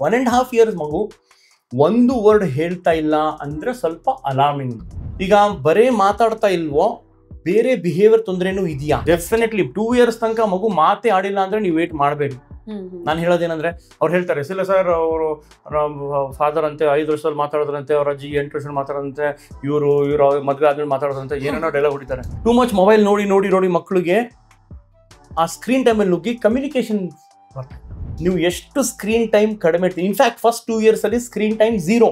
1.5 years ಮಗು ಒಂದು word ಹೇಳ್ತಾ ಇಲ್ಲ ಅಂದ್ರೆ ಸ್ವಲ್ಪ ಅಲಾರ್ಮಿಂಗ್. ಈಗ ಬರೇ ಮಾತಾಡ್ತಾ ಇಲ್ವೋ, ಬೇರೆ ಬಿಹೇವಿಯರ್ ತೊಂದರೆನೂ ಇದೆಯಾ? ಡೆಫಿನೆಟ್ಲಿ 2 years ತನಕ ಮಗು ಮಾತೇ ಆಡಿಲ್ಲ ಅಂದ್ರೆ ನೀವು ವೇಟ್ ಮಾಡಬೇಡಿ. ನಾನು ಹೇಳೋದೇನಂದ್ರೆ, ಅವ್ರು ಹೇಳ್ತಾರೆ ಇಲ್ಲ ಸರ್, ಅವರು ಫಾದರ್ ಅಂತೆ 5 ವರ್ಷದಲ್ಲಿ ಮಾತಾಡೋದ್ರಂತೆ, ಅವ್ರ ಅಜ್ಜಿ 8 ವರ್ಷದಲ್ಲಿ ಮಾತಾಡೋದಂತೆ, ಇವರು ಮದುವೆ ಆದ್ಮೇಲೆ ಮಾತಾಡೋದಂತೆ, ಏನೇನೋ ಡೈಲಾಗ್ ಹೊಡಿತಾರೆ. ಟೂ ಮಚ್ ಮೊಬೈಲ್ ನೋಡಿ ಮಕ್ಕಳಿಗೆ ಆ ಸ್ಕ್ರೀನ್ ಟೈಮಲ್ಲಿ ನುಗ್ಗಿ ಕಮ್ಯುನಿಕೇಶನ್ ಬರ್ತಾ. ನೀವು ಎಷ್ಟು ಸ್ಕ್ರೀನ್ ಟೈಮ್ ಕಡಿಮೆ ಇರ್ತೀವಿ. ಇನ್ಫ್ಯಾಕ್ಟ್ ಫಸ್ಟ್ 2 years ಅಲ್ಲಿ ಸ್ಕ್ರೀನ್ ಟೈಮ್ 0.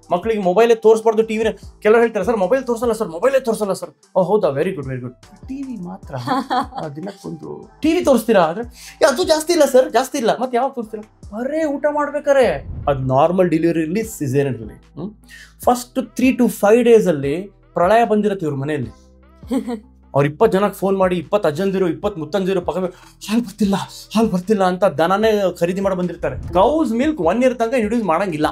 ಮಕ್ಕಳಿಗೆ ಮೊಬೈಲೇ ತೋರಿಸ್ಬಾರ್ದು, ಟಿವಿನ. ಕೆಲವರು ಹೇಳ್ತಾರೆ ಸರ್ ಮೊಬೈಲ್ ತೋರಿಸಲ್ಲ ಸರ್. ಓ ಹೌದಾ, ವೆರಿ ಗುಡ್. ಟಿವಿ ಮಾತ್ರ ದಿನಕ್ಕೊಂದು ಟಿವಿ ತೋರಿಸ್ತೀರಾ? ಆದರೆ ಅದು ಜಾಸ್ತಿ ಇಲ್ಲ. ಮತ್ತೆ ಯಾವಾಗ ತೋರಿಸ್ತೀರಾ? ಬರೇ ಊಟ ಮಾಡ್ಬೇಕಾರೆ. ಅದು ನಾರ್ಮಲ್ ಡೆಲಿವರಿ ಇರಲಿ, ಸಿಸೇರಿಯನ್ ಇರಲಿ, ಫಸ್ಟ್ 3 to 5 days ಅಲ್ಲಿ ಪ್ರಳಯ ಬಂದಿರತ್ತೆ ಇವ್ರ ಮನೆಯಲ್ಲಿ. ಅವ್ರು 20 ಜನಕ್ಕೆ ಫೋನ್ ಮಾಡಿ 20 ಅಜ್ಜಂದಿರು 20 ಮುತ್ತಂದಿರು ಪಕ್ಕ ಹಾಲು ಬರ್ತಿಲ್ಲ ಅಂತ ದನನೇ ಖರೀದಿ ಮಾಡಿ ಬಂದಿರ್ತಾರೆ. ಕೌಸ್ ಮಿಲ್ಕ್ 1 year ತನಕ ಇಂಟ್ರೊಡ್ಯೂಸ್ ಮಾಡಂಗಿಲ್ಲ.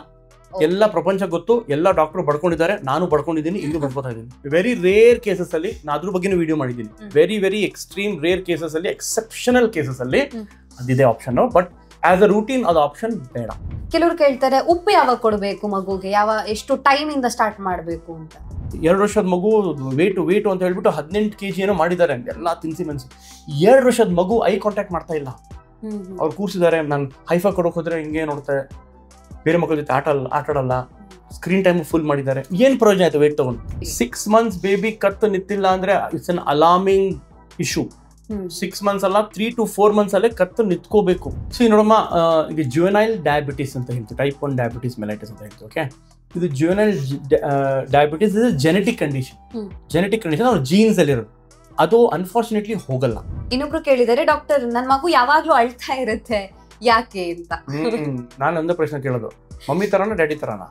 ಎಲ್ಲ ಪ್ರಪಂಚ ಗೊತ್ತು, ಎಲ್ಲ ಡಾಕ್ಟರ್ ಬಡ್ಕೊಂಡಿದ್ದಾರೆ, ನಾನು ಬಡ್ಕೊಂಡಿದ್ದೀನಿ, ಇಲ್ಲೂ ಬಡ್ಕೋತಾ ಇದ್ದೀನಿ. ವೆರಿ ರೇರ್ ಕೇಸಸ್ ಅಲ್ಲಿ ನಾನು ಅದ್ರ ಬಗ್ಗೆನೂ ವಿಡಿಯೋ ಮಾಡಿದ್ದೀನಿ. ವೆರಿ ಎಕ್ಸ್ಟ್ರೀಮ್ ರೇರ್ ಕೇಸಸ್ ಅಲ್ಲಿ, ಎಕ್ಸೆಪ್ಷನಲ್ ಕೇಸಸ್ ಅಲ್ಲಿ ಅದಿದೆ option. But as a routine ಅದು ಆಪ್ಷನ್ ಬೇಡ. ಕೆಲವರು ಕೇಳ್ತಾರೆ ಉಪ್ಪು ಯಾವಾಗ ಕೊಡಬೇಕು ಮಗುಗೆ, ಎಷ್ಟು ಟೈಮ್ ಇಂದ ಸ್ಟಾರ್ಟ್ ಮಾಡಬೇಕು ಅಂತ. 2 ವರ್ಷದ ಮಗು ವೇಟು ಅಂತ ಹೇಳ್ಬಿಟ್ಟು 18 kg ಏನೋ ಮಾಡಿದ್ದಾರೆ, ಎಲ್ಲ ತಿನ್ಸಿ ಮನ್ಸಿ. 2 ವರ್ಷದ ಮಗು ಐ ಕಾಂಟ್ಯಾಕ್ಟ್ ಮಾಡ್ತಾ ಇಲ್ಲ. ಅವ್ರು ಕೂರ್ಸಿದ್ದಾರೆ, ನಾನು ಹೈಫಾ ಕೊಡೋಕೆ ಹೋದ್ರೆ ಹಿಂಗೆ ನೋಡ್ತಾರೆ, ಬೇರೆ ಮಕ್ಕಳ ಜೊತೆ ಆಟಾಡಲ್ಲ, ಸ್ಕ್ರೀನ್ ಟೈಮ್ ಫುಲ್ ಮಾಡಿದ್ದಾರೆ. ಏನ್ ಪ್ರಯೋಜನ ಆಯ್ತು ವೇಟ್ ತಗೊಂಡು? 6 months ಬೇಬಿ ಕತ್ತು ನಿಂತಿಲ್ಲ ಅಂದ್ರೆ it's an alarming issue. 6 months ಅಲ್ಲ, 3 to 4 months ಅಲ್ಲೇ ಕತ್ತು ನಿಂತ್ಕೋಬೇಕು. ಸೊ ನೋಡಮ್ಮ, ಈಗ ಜುವೆನೈಲ್ ಡಯಾಬಿಟಿಸ್ ಅಂತ ಹೇಳ್ತೀವಿ, ಟೈಪ್ 1 ಡಯಾಬಿಟಿಸ್ ಮೆಲೈಟಿಸ್ ಅಂತ ಹೇಳ್ತೀವಿ. ಓಕೆ, ಇದು juvenile diabetes is genetic condition, ಅವ್ರ ಜೀನ್ಸ್ ಅಲ್ಲಿ ಇರೋದು. ಅದು ಅನ್ಫಾರ್ಚುನೇಟ್ಲಿ ಹೋಗಲ್ಲ. ಇನ್ನೊಬ್ರು ಕೇಳಿದರೆ, ಡಾಕ್ಟರ್ ನನ್ನ ಮಗು ಯಾವಾಗ್ಲೂ ಅಳ್ತಾ ಇರುತ್ತೆ, ಯಾಕೆ ಅಂತ. ನಾನು ಒಂದು ಪ್ರಶ್ನೆ ಕೇಳೋದು, ಮಮ್ಮಿ ತರನಾ ಡ್ಯಾಡಿ ತರನಾ?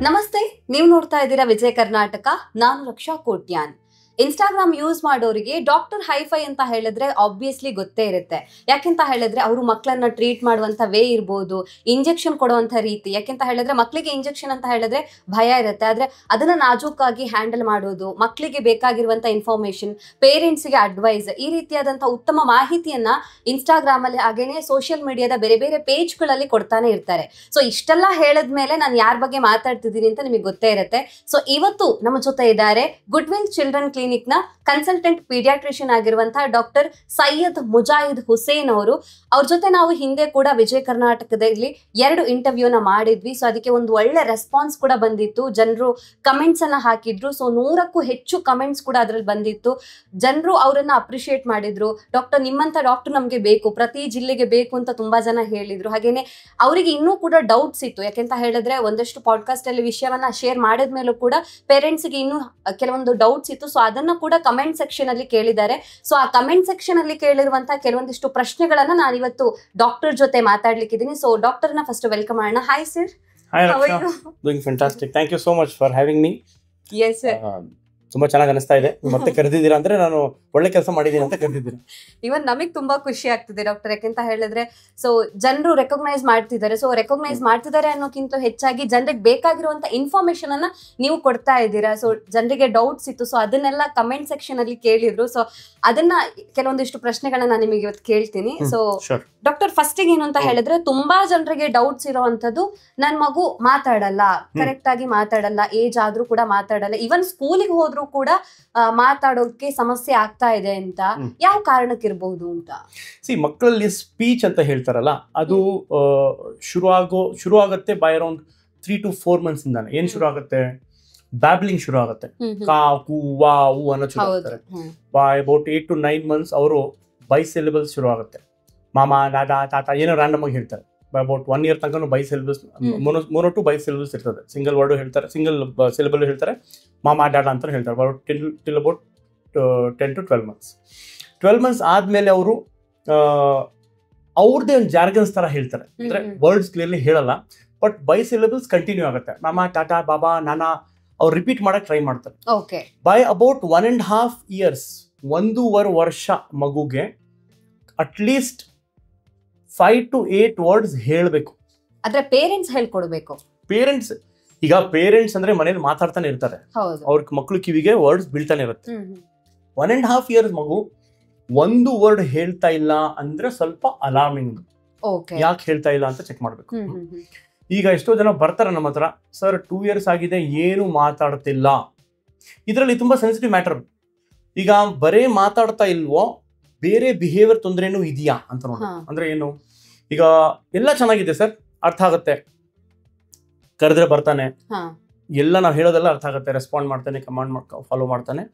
ನಮಸ್ತೆ, ನೀವು ನೋಡ್ತಾ ಇದ್ದೀರಾ ವಿಜಯ ಕರ್ನಾಟಕ. ನಾನು ರಕ್ಷಾ ಕೋಟ್ಯಾನ್. ಇನ್ಸ್ಟಾಗ್ರಾಮ್ ಯೂಸ್ ಮಾಡೋರಿಗೆ ಡಾಕ್ಟರ್ ಹೈಫೈ ಅಂತ ಹೇಳಿದ್ರೆ ಆಬ್ವಿಯಸ್ಲಿ ಗೊತ್ತೇ ಇರುತ್ತೆ. ಯಾಕೆಂತ ಹೇಳಿದ್ರೆ ಅವರು ಮಕ್ಕಳನ್ನ ಟ್ರೀಟ್ ಮಾಡುವಂಥ ವೇ ಇರ್ಬೋದು, ಇಂಜೆಕ್ಷನ್ ಕೊಡುವಂಥ ರೀತಿ. ಯಾಕೆಂತ ಹೇಳಿದ್ರೆ ಮಕ್ಕಳಿಗೆ ಇಂಜೆಕ್ಷನ್ ಅಂತ ಹೇಳಿದ್ರೆ ಭಯ ಇರುತ್ತೆ, ಆದರೆ ಅದನ್ನು ನಾಜೂಕಾಗಿ ಹ್ಯಾಂಡಲ್ ಮಾಡೋದು, ಮಕ್ಕಳಿಗೆ ಬೇಕಾಗಿರುವಂಥ ಇನ್ಫಾರ್ಮೇಷನ್, ಪೇರೆಂಟ್ಸ್ಗೆ ಅಡ್ವೈಸ್, ಈ ರೀತಿಯಾದಂಥ ಉತ್ತಮ ಮಾಹಿತಿಯನ್ನು ಇನ್ಸ್ಟಾಗ್ರಾಮಲ್ಲಿ ಹಾಗೇನೆ ಸೋಷಿಯಲ್ ಮೀಡಿಯಾದ ಬೇರೆ ಬೇರೆ ಪೇಜ್ಗಳಲ್ಲಿ ಕೊಡ್ತಾನೆ ಇರ್ತಾರೆ. ಸೊ ಇಷ್ಟೆಲ್ಲ ಹೇಳಿದ್ಮೇಲೆ ನಾನು ಯಾರ ಬಗ್ಗೆ ಮಾತಾಡ್ತಿದ್ದೀನಿ ಅಂತ ನಿಮಗೆ ಗೊತ್ತೇ ಇರುತ್ತೆ. ಸೊ ಇವತ್ತು ನಮ್ಮ ಜೊತೆ ಇದ್ದಾರೆ ಗುಡ್ವಿಲ್ ಚಿಲ್ಡ್ರನ್ ಕ್ಲಿನಿಕ್ ನ ಕನ್ಸಲ್ಟೆಂಟ್ ಪೀಡಿಯಾಟ್ರಿಷಿಯನ್ ಆಗಿರುವಂತಹ ಡಾಕ್ಟರ್ ಸೈಯದ್ ಮುಜಾಹಿದ್ ಹುಸೇನ್ ಅವರು. ಅವ್ರ ಜೊತೆ ನಾವು ಹಿಂದೆ ಕೂಡ ವಿಜಯ ಕರ್ನಾಟಕದಲ್ಲಿ 2 ಇಂಟರ್ವ್ಯೂನ ಮಾಡಿದ್ವಿ. ಸೊ ಅದಕ್ಕೆ ಒಂದು ಒಳ್ಳೆ ರೆಸ್ಪಾನ್ಸ್ ಕೂಡ ಬಂದಿತ್ತು, ಜನರು ಕಮೆಂಟ್ಸ್ ಅನ್ನ ಹಾಕಿದ್ರು. ಸೊ 100ಕ್ಕೂ ಹೆಚ್ಚು ಕಮೆಂಟ್ಸ್ ಕೂಡ ಅದ್ರಲ್ಲಿ ಬಂದಿತ್ತು. ಜನರು ಅವರನ್ನ ಅಪ್ರಿಶಿಯೇಟ್ ಮಾಡಿದ್ರು. ಡಾಕ್ಟರ್ ನಿಮ್ಮಂತ ಡಾಕ್ಟರ್ ನಮ್ಗೆ ಬೇಕು, ಪ್ರತಿ ಜಿಲ್ಲೆಗೆ ಬೇಕು ಅಂತ ತುಂಬಾ ಜನ ಹೇಳಿದ್ರು. ಹಾಗೇನೆ ಅವರಿಗೆ ಇನ್ನೂ ಕೂಡ ಡೌಟ್ಸ್ ಇತ್ತು. ಯಾಕೆಂತ ಹೇಳಿದ್ರೆ ಒಂದಷ್ಟು ಪಾಡ್ಕಾಸ್ಟ್ ಅಲ್ಲಿ ವಿಷಯವನ್ನ ಶೇರ್ ಮಾಡಿದ್ಮೇಲೂ ಕೂಡ ಪೇರೆಂಟ್ಸ್ಗೆ ಇನ್ನೂ ಕೆಲವೊಂದು ಡೌಟ್ಸ್ ಇತ್ತು. ಸೊ ಅದನ್ನ ಕೂಡ ಕಮೆಂಟ್ ಸೆಕ್ಷನ್ ಅಲ್ಲಿ ಕೇಳಿದ್ದಾರೆ. ಸೊ ಆ ಕಮೆಂಟ್ ಸೆಕ್ಷನ್ ಅಲ್ಲಿ ಕೇಳಿರುವಂತಹ ಕೆಲವೊಂದಿಷ್ಟು ಪ್ರಶ್ನೆಗಳನ್ನ ನಾನು ಇವತ್ತು ಡಾಕ್ಟರ್ ಜೊತೆ ಮಾತಾಡ್ಲಿಕ್ಕಿದ್ದೀನಿ. ಸೊ ಡಾಕ್ಟರ್ನ ಫಸ್ಟ್ ವೆಲ್ಕಮ್ ಮಾಡೋಣ. Hi sir. Hi Raksha, doing fantastic. Thank you so much for having me. Yes sir. ತುಂಬಾ ಚೆನ್ನಾಗಿ ಅನಿಸ್ತಾ ಇದೆ. ಮತ್ತೆ ಕರೆದಿದ್ದೀರಾ ಅಂದ್ರೆ ನಾನು ಒಳ್ಳೆ ಕೆಲಸ ಮಾಡಿದ್ದೀನಿ ಅಂತ ಕರೆದಿದ್ದೀನಿ. ಇವನ್ ನಮಗೆ ತುಂಬಾ ಖುಷಿ ಆಗ್ತಿದೆ ಡಾಕ್ಟರ್. ಯಾಕೆಂತ ಹೇಳಿದ್ರೆ ಸೊ ಜನರು ರೆಕಗ್ನೈಸ್ ಮಾಡ್ತಿದ್ದಾರೆ. ಸೊ ರೆಕಗ್ನೈಸ್ ಮಾಡ್ತಿದ್ದಾರೆ ಅನ್ನೋಕ್ಕಿಂತ ಹೆಚ್ಚಾಗಿ ಜನರಿಗೆ ಬೇಕಾಗಿರುವಂತ ಇನ್ಫಾರ್ಮೇಶನ್ ಅನ್ನ ನೀವು ಕೊಡ್ತಾ ಇದ್ದೀರಾ. ಸೊ ಜನರಿಗೆ ಡೌಟ್ಸ್ ಇತ್ತು, ಸೊ ಅದನ್ನೆಲ್ಲ ಕಮೆಂಟ್ ಸೆಕ್ಷನ್ ಅಲ್ಲಿ ಕೇಳಿದ್ರು. ಸೊ ಅದನ್ನ ಕೆಲವೊಂದಿಷ್ಟು ಪ್ರಶ್ನೆಗಳನ್ನ ನಾನು ನಿಮಗೆ ಇವತ್ತು ಕೇಳ್ತೀನಿ. ಸೊ ಡಾಕ್ಟರ್ ಫಸ್ಟಿಗೆ ಏನು ಅಂತ ಹೇಳಿದ್ರೆ, ತುಂಬಾ ಜನರಿಗೆ ಡೌಟ್ಸ್ ಇರೋವಂಥದ್ದು, ನನ್ ಮಗು ಮಾತಾಡಲ್ಲ, ಕರೆಕ್ಟ್ ಆಗಿ ಮಾತಾಡಲ್ಲ, ಏಜ್ ಆದ್ರೂ ಕೂಡ ಮಾತಾಡಲ್ಲ, ಇವನ್ ಸ್ಕೂಲಿಗೆ ಹೋದ್ರು ಕೂಡ ಮಾತಾಡೋಕೆ ಸಮಸ್ಯೆ ಆಗ್ತಾ ಇದೆ ಅಂತ. ಯಾವ ಕಾರಣಕ್ಕಿರಬಹುದು ಅಂತ? ಮಕ್ಕಳಲ್ಲಿ ಸ್ಪೀಚ್ ಅಂತ ಹೇಳ್ತಾರಲ್ಲ, ಅದು ಶುರು ಆಗುತ್ತೆ ಬೈ ಅರೌಂಡ್ 3 to 4 months ಇಂದಾನೆ. ಏನ್ ಶುರು ಆಗುತ್ತೆ? ಬ್ಯಾಬ್ಲಿಂಗ್ ಶುರು ಆಗುತ್ತೆ, ಕಾ ಕು ವಾ ಉ ಅನ್ನೋ ಶುರು ಆಗ್ತಾರೆ. ಬೈ ಅಬೌಟ್ 8 to 9 months ಅವರು ಬೈಸಿಲಬಲ್ಸ್ ಶುರು ಆಗುತ್ತೆ. ಮಾಮ, ದಾದಾ, ತಾತ ಏನೋ ರ್ಯಾಂಡಮ್ ಆಗಿ ಹೇಳ್ತಾರೆ. ಅಬೌಟ್ 1 year ತನಕ ಬೈಸಿಲಬಲ್ಸ್, ಮೊನೋ ಟು ಬೈಸಿಲಬಲ್ಸ್ ಇರ್ತದೆ. ಸಿಂಗಲ್ ವರ್ಡ್ ಹೇಳ್ತಾರೆ, ಸಿಂಗಲ್ ಸಿಲಬಲ್ ಹೇಳ್ತಾರೆ, ಮಾಮ ಡಾಡಾ ಅಂತ ಹೇಳ್ತಾರೆ. Till about 10 to 12 months. 12 months ಆದ್ಮೇಲೆ ಅವರು ಅವ್ರದ್ದೇ ಒಂದು ಜಾರ್ಗನ್ಸ್ ತರ ಹೇಳ್ತಾರೆ. ಅಂದ್ರೆ ವರ್ಡ್ಸ್ ಕ್ಲಿಯರ್ಲಿ ಹೇಳಲ್ಲ, ಬಟ್ ಬೈಸಿಲಬಲ್ಸ್ ಕಂಟಿನ್ಯೂ ಆಗುತ್ತೆ. ಮಾಮ, ಟಾಟಾ, ಬಾಬಾ, ನಾನಾ ಅವ್ರು ರಿಪೀಟ್ ಮಾಡಕ್ ಟ್ರೈ ಮಾಡ್ತಾರೆ. ಬೈ ಅಬೌಟ್ 1.5 years, 1.5 ವರ್ಷ ಮಗುಗೆ ಅಟ್ಲೀಸ್ಟ್ 5 to 8 ವರ್ಡ್ಸ್ ಹೇಳಬೇಕು. ಆದ್ರೆ ಪೇರೆಂಟ್ಸ್ ಹೇಳ್ಕೊಡ್ಬೇಕು. ಪೇರೆಂಟ್ಸ್ ಈಗ ಪೇರೆಂಟ್ಸ್ ಅಂದ್ರೆ ಮನೇಲಿ ಮಾತಾಡ್ತಾನೆ ಇರ್ತಾರೆ, ಅವ್ರ ಮಕ್ಳು ಕಿವಿಗೆ ವರ್ಡ್ಸ್ ಬೀಳ್ತಾನೆ ಇರುತ್ತೆ. 1.5 years ಮಗು ಒಂದು ವರ್ಡ್ ಹೇಳ್ತಾ ಇಲ್ಲ ಅಂದ್ರೆ ಸ್ವಲ್ಪ ಅಲಾರ್ಮಿಂಗ್. ಯಾಕೆ ಹೇಳ್ತಾ ಇಲ್ಲ ಅಂತ ಚೆಕ್ ಮಾಡ್ಬೇಕು. ಈಗ ಎಷ್ಟೋ ಜನ ಬರ್ತಾರೆ ನಮ್ಮ ಹತ್ರ, ಸರ್ 2 years ಆಗಿದೆ ಏನು ಮಾತಾಡ್ತಿಲ್ಲ. ಇದರಲ್ಲಿ ತುಂಬಾ ಸೆನ್ಸಿಟಿವ್ ಮ್ಯಾಟರ್. ಈಗ ಬರೇ ಮಾತಾಡ್ತಾ ಇಲ್ವೋ, ಬೇರೆ ಬಿಹೇವಿಯರ್ ತೊಂದರೆನೂ ಇದೆಯಾ ಅಂತ ನೋಡಿ. ಅಂದ್ರೆ ಏನು, ಈಗ ಎಲ್ಲ ಚೆನ್ನಾಗಿದೆ ಸರ್, ಅರ್ಥ ಆಗುತ್ತೆ, ಕರೆದ್ರೆ ಬರ್ತಾನೆ, ಎಲ್ಲ ನಾವು ಹೇಳೋದೆಲ್ಲ ಅರ್ಥ ಆಗುತ್ತೆ, ರೆಸ್ಪಾಂಡ್ ಮಾಡ್ತಾನೆ, ಕಮಾಂಡ್ ಫಾಲೋ ಮಾಡ್ತಾನೆ.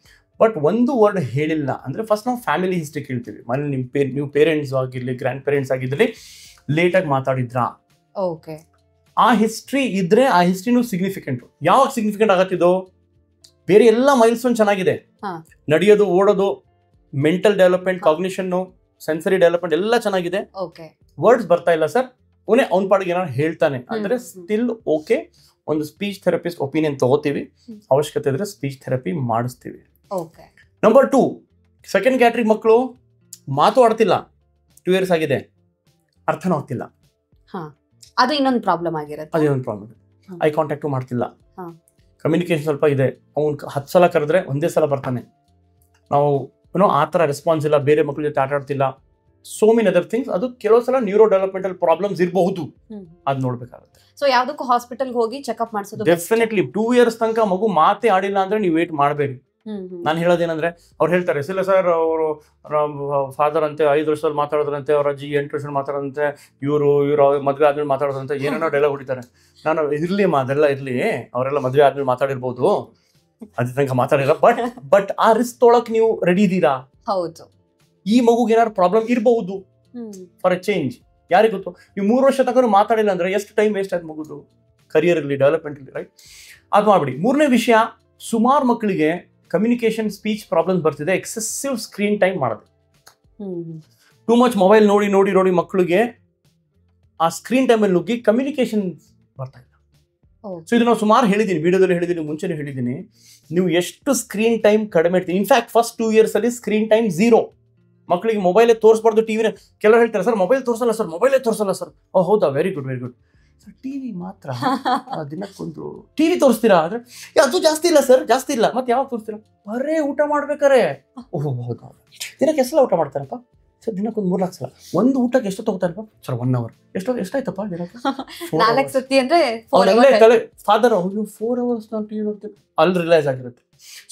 ಬಟ್ ಒಂದು ವರ್ಡ್ ಹೇಳಿಲ್ಲ ಅಂದ್ರೆ ಫಸ್ಟ್ ನಾವು ಫ್ಯಾಮಿಲಿ ಹಿಸ್ಟ್ರಿ ಕೇಳ್ತೀವಿ. ಮನೆ ನೀವು ಪೇರೆಂಟ್ಸ್ ಆಗಿರ್ಲಿ, ಗ್ರ್ಯಾಂಡ್ ಪೇರೆಂಟ್ಸ್ ಆಗಿರ್ಲಿ, ಲೇಟಾಗಿ ಮಾತಾಡಿದ್ರಾ, ಆ ಹಿಸ್ಟ್ರಿ ಇದ್ರೆ ಆ ಹಿಸ್ಟ್ರಿನೂ ಸಿಗ್ನಿಫಿಕೆಂಟ್. ಯಾವಾಗ ಸಿಗ್ನಿಫಿಕೆಂಟ್ ಆಗತ್ತಿದು, ಬೇರೆ ಎಲ್ಲ ಮೈಲ್ಸ್ಟೋನ್ ಚೆನ್ನಾಗಿದೆ, ನಡೆಯೋದು, ಓಡೋದು, mental development, cognition, sensory development ಎಲ್ಲ ಚೆನ್ನಾಗಿದೆ, ವರ್ಡ್ಸ್ ಬರ್ತಾ ಇಲ್ಲ ಸರ್, ಅವ್ನ ಪಾಡಿಗೆ ಏನಾದ್ರು ಹೇಳ್ತಾನೆ ಅಂದ್ರೆ ಸ್ಟಿಲ್ ಓಕೆ. ಒಂದು ಸ್ಪೀಚ್ ಥೆರಪಿಸ್ಟ್ ಒಪಿನಿಯನ್ ತಗೋತೀವಿ, ಅವಶ್ಯಕತೆ ಇದ್ರೆ ಸ್ಪೀಚ್ ಥೆರಪಿ ಮಾಡಿಸ್ತೀವಿ. ನಂಬರ್ 2, ಸೆಕೆಂಡ್ ಕ್ಯಾಟರಿ ಮಕ್ಕಳು ಮಾತು ಆಡ್ತಿಲ್ಲ, 2 years ಆಗಿದೆ, ಅರ್ಥನೂ ಆಗ್ತಿಲ್ಲ, ಅದು ಇನ್ನೊಂದು ಪ್ರಾಬ್ಲಮ್ ಆಗಿರುತ್ತೆ. ಅದೇನೊಂದು ಪ್ರಾಬ್ಲಮ್. ಐ ಕಾಂಟ್ಯಾಕ್ಟ್ ಮಾಡ್ತಿಲ್ಲ, ಕಮ್ಯುನಿಕೇಶನ್ ಸ್ವಲ್ಪ ಇದೆ, ಅವ್ನು 10 ಸಲ ಕರೆದ್ರೆ ಒಂದೇ ಸಲ ಬರ್ತಾನೆ, ನಾವು ಆ ಥರ ರೆಸ್ಪಾನ್ಸ್ ಇಲ್ಲ, ಬೇರೆ ಮಕ್ಕಳ ಜೊತೆ ಆಟ ಆಡ್ತಿಲ್ಲ, ಸೋ ಮೆನಿ ಅದರ್ ಥಿಂಗ್ಸ್. ಅದು ಕೆಲವು ಸಲ ನ್ಯೂರೋ ಡೆವಲಪ್ಮೆಂಟಲ್ ಪ್ರಾಬ್ಲಮ್ಸ್ ಇರಬಹುದು, ಅದು ನೋಡ್ಬೇಕಾಗುತ್ತೆ. ಸೊ ಯಾವ್ದಕ್ಕೂ ಹಾಸ್ಪಿಟಲ್ಗೆ ಹೋಗಿ ಚೆಕ್ಅಪ್ ಮಾಡಿಸೋದು ಡೆಫಿನೆಟ್ಲಿ. 2 years ತನಕ ಮಗು ಮಾತೇ ಆಡಿಲ್ಲ ಅಂದ್ರೆ ನೀವು ವೇಟ್ ಮಾಡಬೇಡಿ. ನಾನು ಹೇಳೋದೇನಂದ್ರೆ, ಅವ್ರು ಹೇಳ್ತಾರೆ ಇಲ್ಲ ಸರ್, ಅವರು ಫಾದರ್ ಅಂತೆ 5 ವರ್ಷದಲ್ಲಿ ಮಾತಾಡೋದ್ರಂತೆ, ಅವ್ರ ಅಜ್ಜಿ 8 ವರ್ಷದಲ್ಲಿ ಮಾತಾಡೋದಂತೆ, ಇವರು ಮದುವೆ ಆದ್ಮೇಲೆ ಮಾತಾಡೋದಂತೆ, ಏನೇನೋ ಡೈಲಾಗ್ ಹೊಡಿತಾರೆ. ನಾನು ಇರ್ಲಿ ಅದೆಲ್ಲ ಇರ್ಲಿ, ಅವರೆಲ್ಲ ಮದುವೆ ಆದ್ಮೇಲೆ ಮಾತಾಡಿರ್ಬೋದು, ಅದ್ರ ತನಕ ಮಾತಾಡಿಲ್ಲ. ಬಟ್ ಆ ರಿಸ್ಕ್ ತೊಳಕ್ ನೀವು ರೆಡಿ ಇದ್ದೀರಾ? ಹೌದು. ಈ ಮಗುಗೆ ಏನಾದ್ರು ಪ್ರಾಬ್ಲಮ್ ಇರಬಹುದು ಫಾರ್ ಎ ಚೇಂಜ್, ಯಾರಿಗೆ ಗೊತ್ತು. ನೀವು 3 ವರ್ಷ ತನಕ ಮಾತಾಡಿಲ್ಲ ಅಂದ್ರೆ ಎಷ್ಟು ಟೈಮ್ ವೇಸ್ಟ್ ಆಯ್ತು ಮಗುದು, ಕರಿಯರ್ ಇರಲಿ, ಡೆವಲಪ್ಮೆಂಟ್ ಇರಲಿ, ರೈಟ್? ಅದು ಮಾಡ್ಬಿಡಿ. 3ನೇ ವಿಷಯ, ಸುಮಾರು ಮಕ್ಕಳಿಗೆ ಕಮ್ಯುನಿಕೇಶನ್, ಸ್ಪೀಚ್ ಪ್ರಾಬ್ಲಮ್ಸ್ ಬರ್ತಿದೆ, ಎಕ್ಸೆಸಿವ್ ಸ್ಕ್ರೀನ್ ಟೈಮ್ ಮಾಡೋದು. ಟೂ ಮಚ್ ಮೊಬೈಲ್ ನೋಡಿ ನೋಡಿ ನೋಡಿ ಮಕ್ಕಳಿಗೆ ಆ ಸ್ಕ್ರೀನ್ ಟೈಮಲ್ಲಿ ನುಗ್ಗಿ ಕಮ್ಯುನಿಕೇಶನ್ ಬರ್ತಾ ಇಲ್ಲ. ಸೊ ಇದು ನಾವು ಸುಮಾರು ಹೇಳಿದ್ದೀನಿ, ವಿಡಿಯೋದಲ್ಲಿ ಹೇಳಿದ್ದೀನಿ, ಮುಂಚೆನೇ ಹೇಳಿದ್ದೀನಿ. ನೀವು ಎಷ್ಟು ಸ್ಕ್ರೀನ್ ಟೈಮ್ ಕಡಿಮೆ ಇರ್ತೀನಿ. ಇನ್ಫ್ಯಾಕ್ಟ್ ಫಸ್ಟ್ 2 years ಅಲ್ಲಿ ಸ್ಕ್ರೀನ್ ಟೈಮ್ 0. ಮಕ್ಕಳಿಗೆ ಮೊಬೈಲೇ ತೋರಿಸ್ಬಾರ್ದು, ಟಿವಿನೇ. ಕೆಲವರು ಹೇಳ್ತಾರೆ ಸರ್ ಮೊಬೈಲ್ ತೋರಿಸಲ್ಲ ಸರ್, ಮೊಬೈಲೇ ತೋರಿಸಲ್ಲ ಸರ್. ಓ ಹೌದಾ, very good very good. Sir TV ಮಾತ್ರ ದಿನಕ್ಕೊಂದು ಟಿವಿ ತೋರಿಸ್ತೀರಾ ಅಂದ್ರೆ ಅದು ಜಾಸ್ತಿ ಇಲ್ಲ ಸರ್, ಜಾಸ್ತಿ ಇಲ್ಲ. ಮತ್ತೆ ಯಾವಾಗ ತೋರಿಸ್ತೀರಾ? ಬರೇ ಊಟ ಮಾಡ್ಬೇಕಾರೆ. ಓಹ್ ಹೌದಾ, ದಿನಕ್ಕೆ ಎಷ್ಟು ಸಲ ಊಟ ಮಾಡ್ತಾರಪ್ಪ ಸರ್? ದಿನಕ್ಕೊಂದು 3-4 ಸಲ. ಒಂದು ಊಟಕ್ಕೆ ಎಷ್ಟು ತಗೋತಾರಪ್ಪ ಸರ್? 1 hour. ಎಷ್ಟಾಯ್ತಪ್ಪ ದಿನಕ್ಕೆ? 4 ಸತಿ ಅಂದ್ರೆ ಫಾದರ್ 4 hours ನಾನು ಟಿವಿ ನೋಡ್ತೀನಿ, ಅಲ್ಲಿ ರಿಲೈಸ್ ಆಗಿರುತ್ತೆ.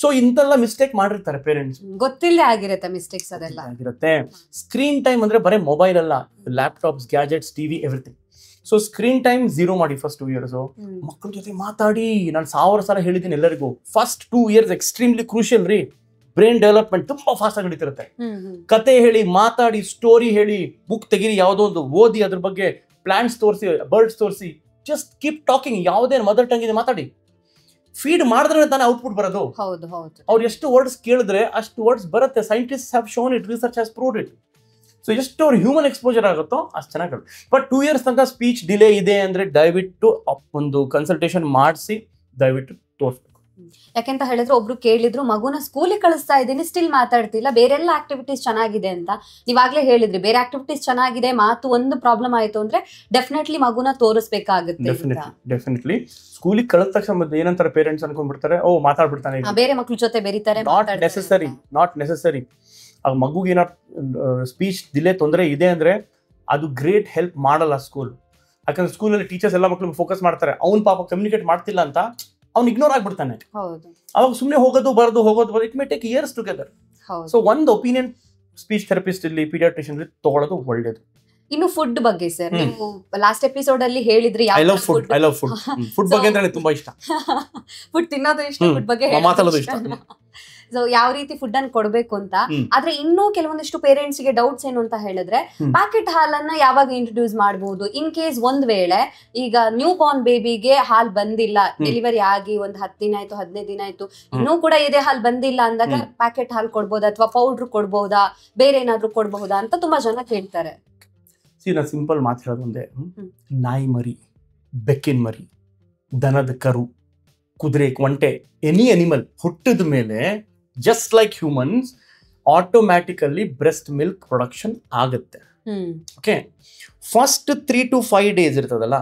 ಸೊ ಇಂತೆಲ್ಲ ಮಿಸ್ಟೇಕ್ ಮಾಡಿರ್ತಾರೆ ಪೇರೆಂಟ್ಸ್, ಗೊತ್ತಿಲ್ಲೇ ಆಗಿರುತ್ತೆ ಮಿಸ್ಟೇಕ್ಸ್, ಅದೆಲ್ಲ ಆಗಿರುತ್ತೆ. ಸ್ಕ್ರೀನ್ ಟೈಮ್ ಅಂದ್ರೆ ಬರೀ ಮೊಬೈಲ್ ಅಲ್ಲ, laptops, gadgets, TV, everything. So screen time 0 ಮಾಡಿ ಫಸ್ಟ್ 2 years. ಮಕ್ಕಳ ಜೊತೆ ಮಾತಾಡಿ, ನಾನು 1000 ಸಲ ಹೇಳಿದ್ದೀನಿ ಎಲ್ಲರಿಗೂ, ಫಸ್ಟ್ 2 years ಎಕ್ಸ್ಟ್ರೀಮ್ಲಿ ಕ್ರೂಷಿಯಲ್ ರೀ. ಬ್ರೈನ್ ಡೆವಲಪ್ಮೆಂಟ್ ತುಂಬಾ ಫಾಸ್ಟ್ ಆಗಿ ನಡೀತಿರುತ್ತೆ. ಕತೆ ಹೇಳಿ, ಮಾತಾಡಿ, ಸ್ಟೋರಿ ಹೇಳಿ, ಬುಕ್ ತೆಗೀರಿ, ಯಾವುದೋ ಒಂದು ಓದಿ, ಅದ್ರ ಬಗ್ಗೆ ಪ್ಲಾಂಟ್ಸ್ ತೋರಿಸಿ, ಬರ್ಡ್ಸ್ ತೋರಿಸಿ, ಜಸ್ಟ್ ಕೀಪ್ ಟಾಕಿಂಗ್. ಯಾವುದೇ ಮದರ್ ಟಂಗ್ ಇದೆ ಮಾತಾಡಿ. ಫೀಡ್ ಮಾಡಿದ್ರೆ ತಾನೇ ಔಟ್ಪುಟ್ ಬರೋದು. ಅವ್ರು ಎಷ್ಟು ವರ್ಡ್ಸ್ ಕೇಳಿದ್ರೆ ಅಷ್ಟು ವರ್ಡ್ಸ್ ಬರುತ್ತೆ. Scientist have shown it, research has proved it. So ಎಷ್ಟು ಅವ್ರು ಹ್ಯೂಮನ್ ಎಕ್ಸ್ಪೋಜರ್ ಆಗುತ್ತೋ ಅಷ್ಟು ಚೆನ್ನಾಗಿ. ಬಟ್ 2 years ತನಕ ಸ್ಪೀಚ್ ಡಿಲೇ ಇದೆ ಅಂದ್ರೆ ದಯವಿಟ್ಟು ಒಂದು ಕನ್ಸಲ್ಟೇಷನ್ ಮಾಡಿಸಿ ದಯವಿಟ್ಟು ತೋರಿಸ್ಬೇಕು. ಯಾಕೆಂತ ಹೇಳಿದ್ರೆ, ಒಬ್ರು ಕೇಳಿದ್ರು, ಮಗುನ ಸ್ಕೂಲಿಗೆ ಕಳಿಸ್ತಾ ಇದ್ದೀನಿ, ಸ್ಟಿಲ್ ಮಾತಾಡ್ತಿಲ್ಲ, ಬೇರೆಲ್ಲ ಆಕ್ಟಿವಿಟೀಸ್ ಚೆನ್ನಾಗಿದೆ ಅಂತ. ನೀವಾಗ್ಲೇ ಹೇಳಿದ್ರಿ, ಬೇರೆ ಆಕ್ಟಿವಿಟೀಸ್ ಚೆನ್ನಾಗಿದೆ, ಮಾತು ಒಂದು ಪ್ರಾಬ್ಲಮ್ ಆಯ್ತು ಅಂದ್ರೆ ಡೆಫಿನೆಟ್ಲಿ ಮಗುನ ತೋರಿಸ್ಬೇಕಾಗುತ್ತೆ. ಡೆಫಿನೆಟ್ಲಿ ಸ್ಕೂಲಿಗೆ ಕಳಿದ ತಕ್ಷಣ ಏನಂತಾರೆ ಪೇರೆಂಟ್ಸ್ ಅನ್ಕೊಂಡ್ಬಿಡ್ತಾರೆ, ಓ ಮಾತಾಡ್ಬಿಡ್ತಾನೆ, ಬೇರೆ ಮಕ್ಳ ಜೊತೆ ಬೆರೀತಾರೆ. Not necessary. ಆ ಮಗುಗೆ ಏನಾದ್ರು ಸ್ಪೀಚ್ ಡಿಲೇ ತೊಂದರೆ ಇದೆ ಅಂದ್ರೆ ಅದು ಗ್ರೇಟ್ ಹೆಲ್ಪ್ ಮಾಡಲ್ಲ ಸ್ಕೂಲ್. ಯಾಕಂದ್ರೆ ಸ್ಕೂಲಲ್ಲಿ ಟೀಚರ್ಸ್ ಎಲ್ಲ ಮಕ್ಳಿಗೆ ಫೋಕಸ್ ಮಾಡ್ತಾರೆ, ಅವ್ನು ಪಾಪ ಕಮ್ಯುನಿಕೇಟ್ ಮಾಡ್ತಿಲ್ಲ ಅಂತ ಅವ್ನು ಇಗ್ನೋರ್ ಆಗ್ಬಿಡ್ತಾನೆ. ಅವಾಗ ಸುಮ್ಮನೆ ಹೋಗೋದು ಬರೋದು, it may take years together. So ಒಂದು ಒಪಿನಿಯನ್ ಸ್ಪೀಚ್ ಥೆರಪಿಸ್ಟ್ ಇಲ್ಲಿ, ಪೀಡಿಯಾಟ್ರಿಷಿಯನ್ ತಗೊಳ್ಳೋದು ಒಳ್ಳೇದು. ಇನ್ನು ಫುಡ್ ಬಗ್ಗೆ ಸರ್, ನೀವು ಲಾಸ್ಟ್ ಎಪಿಸೋಡ್ ಅಲ್ಲಿ ಹೇಳಿದ್ರಿ, ಐ ಲವ್ ಫುಡ್ ಬಗ್ಗೆ ಅಂದ್ರೆ ತುಂಬಾ ಇಷ್ಟ. ಫುಡ್ ತಿನ್ನೋದು ಇಷ್ಟ, ಫುಡ್ ಬಗ್ಗೆ ಮಾತಾಡೋದು ಇಷ್ಟ. ಸೊ ಯಾವ ರೀತಿ ಫುಡ್ ಅನ್ನು ಕೊಡ್ಬೇಕು ಅಂತ. ಆದ್ರೆ ಇನ್ನೂ ಕೆಲವೊಂದಿಷ್ಟು ಪೇರೆಂಟ್ಸ್ ಗೆ ಡೌಟ್ಸ್ ಏನು ಅಂತ ಹೇಳಿದ್ರೆ, ಪ್ಯಾಕೆಟ್ ಹಾಲನ್ನ ಯಾವಾಗ ಇಂಟ್ರೊಡ್ಯೂಸ್ ಮಾಡಬಹುದು, ಇನ್ ಕೇಸ್ ಒಂದ್ ವೇಳೆ ಈಗ ನ್ಯೂ ಬಾರ್ನ್ ಬೇಬಿಗೆ ಹಾಲ್ ಬಂದಿಲ್ಲ, ಡೆಲಿವರಿ ಆಗಿ ಒಂದು 10 ದಿನ ಆಯ್ತು, 15 ದಿನ ಆಯ್ತು, ಇನ್ನೂ ಕೂಡ ಎದೆ ಹಾಲ್ ಬಂದಿಲ್ಲ ಅಂದಾಗ ಪ್ಯಾಕೆಟ್ ಹಾಲ್ ಕೊಡ್ಬೋದಾ ಅಥವಾ ಪೌಡರ್ ಕೊಡ್ಬೋದಾ, ಬೇರೆ ಏನಾದ್ರು ಕೊಡ್ಬಹುದಾ ಅಂತ ತುಂಬಾ ಜನ ಕೇಳ್ತಾರೆ. ನಾನು ಸಿಂಪಲ್ ಮಾತು ಹೇಳೋದು ಒಂದೇ, ನಾಯಿ ಮರಿ, ಬೆಕ್ಕಿನ ಮರಿ, ದನದ ಕರು, ಕುದುರೆ, ಒಂಟೆ, ಎನಿ ಅನಿಮಲ್ ಹುಟ್ಟಿದ ಮೇಲೆ just like humans automatically breast milk production ಆಗುತ್ತೆ. ಓಕೆ, ಫಸ್ಟ್ 3 to 5 days ಇರ್ತದಲ್ಲ,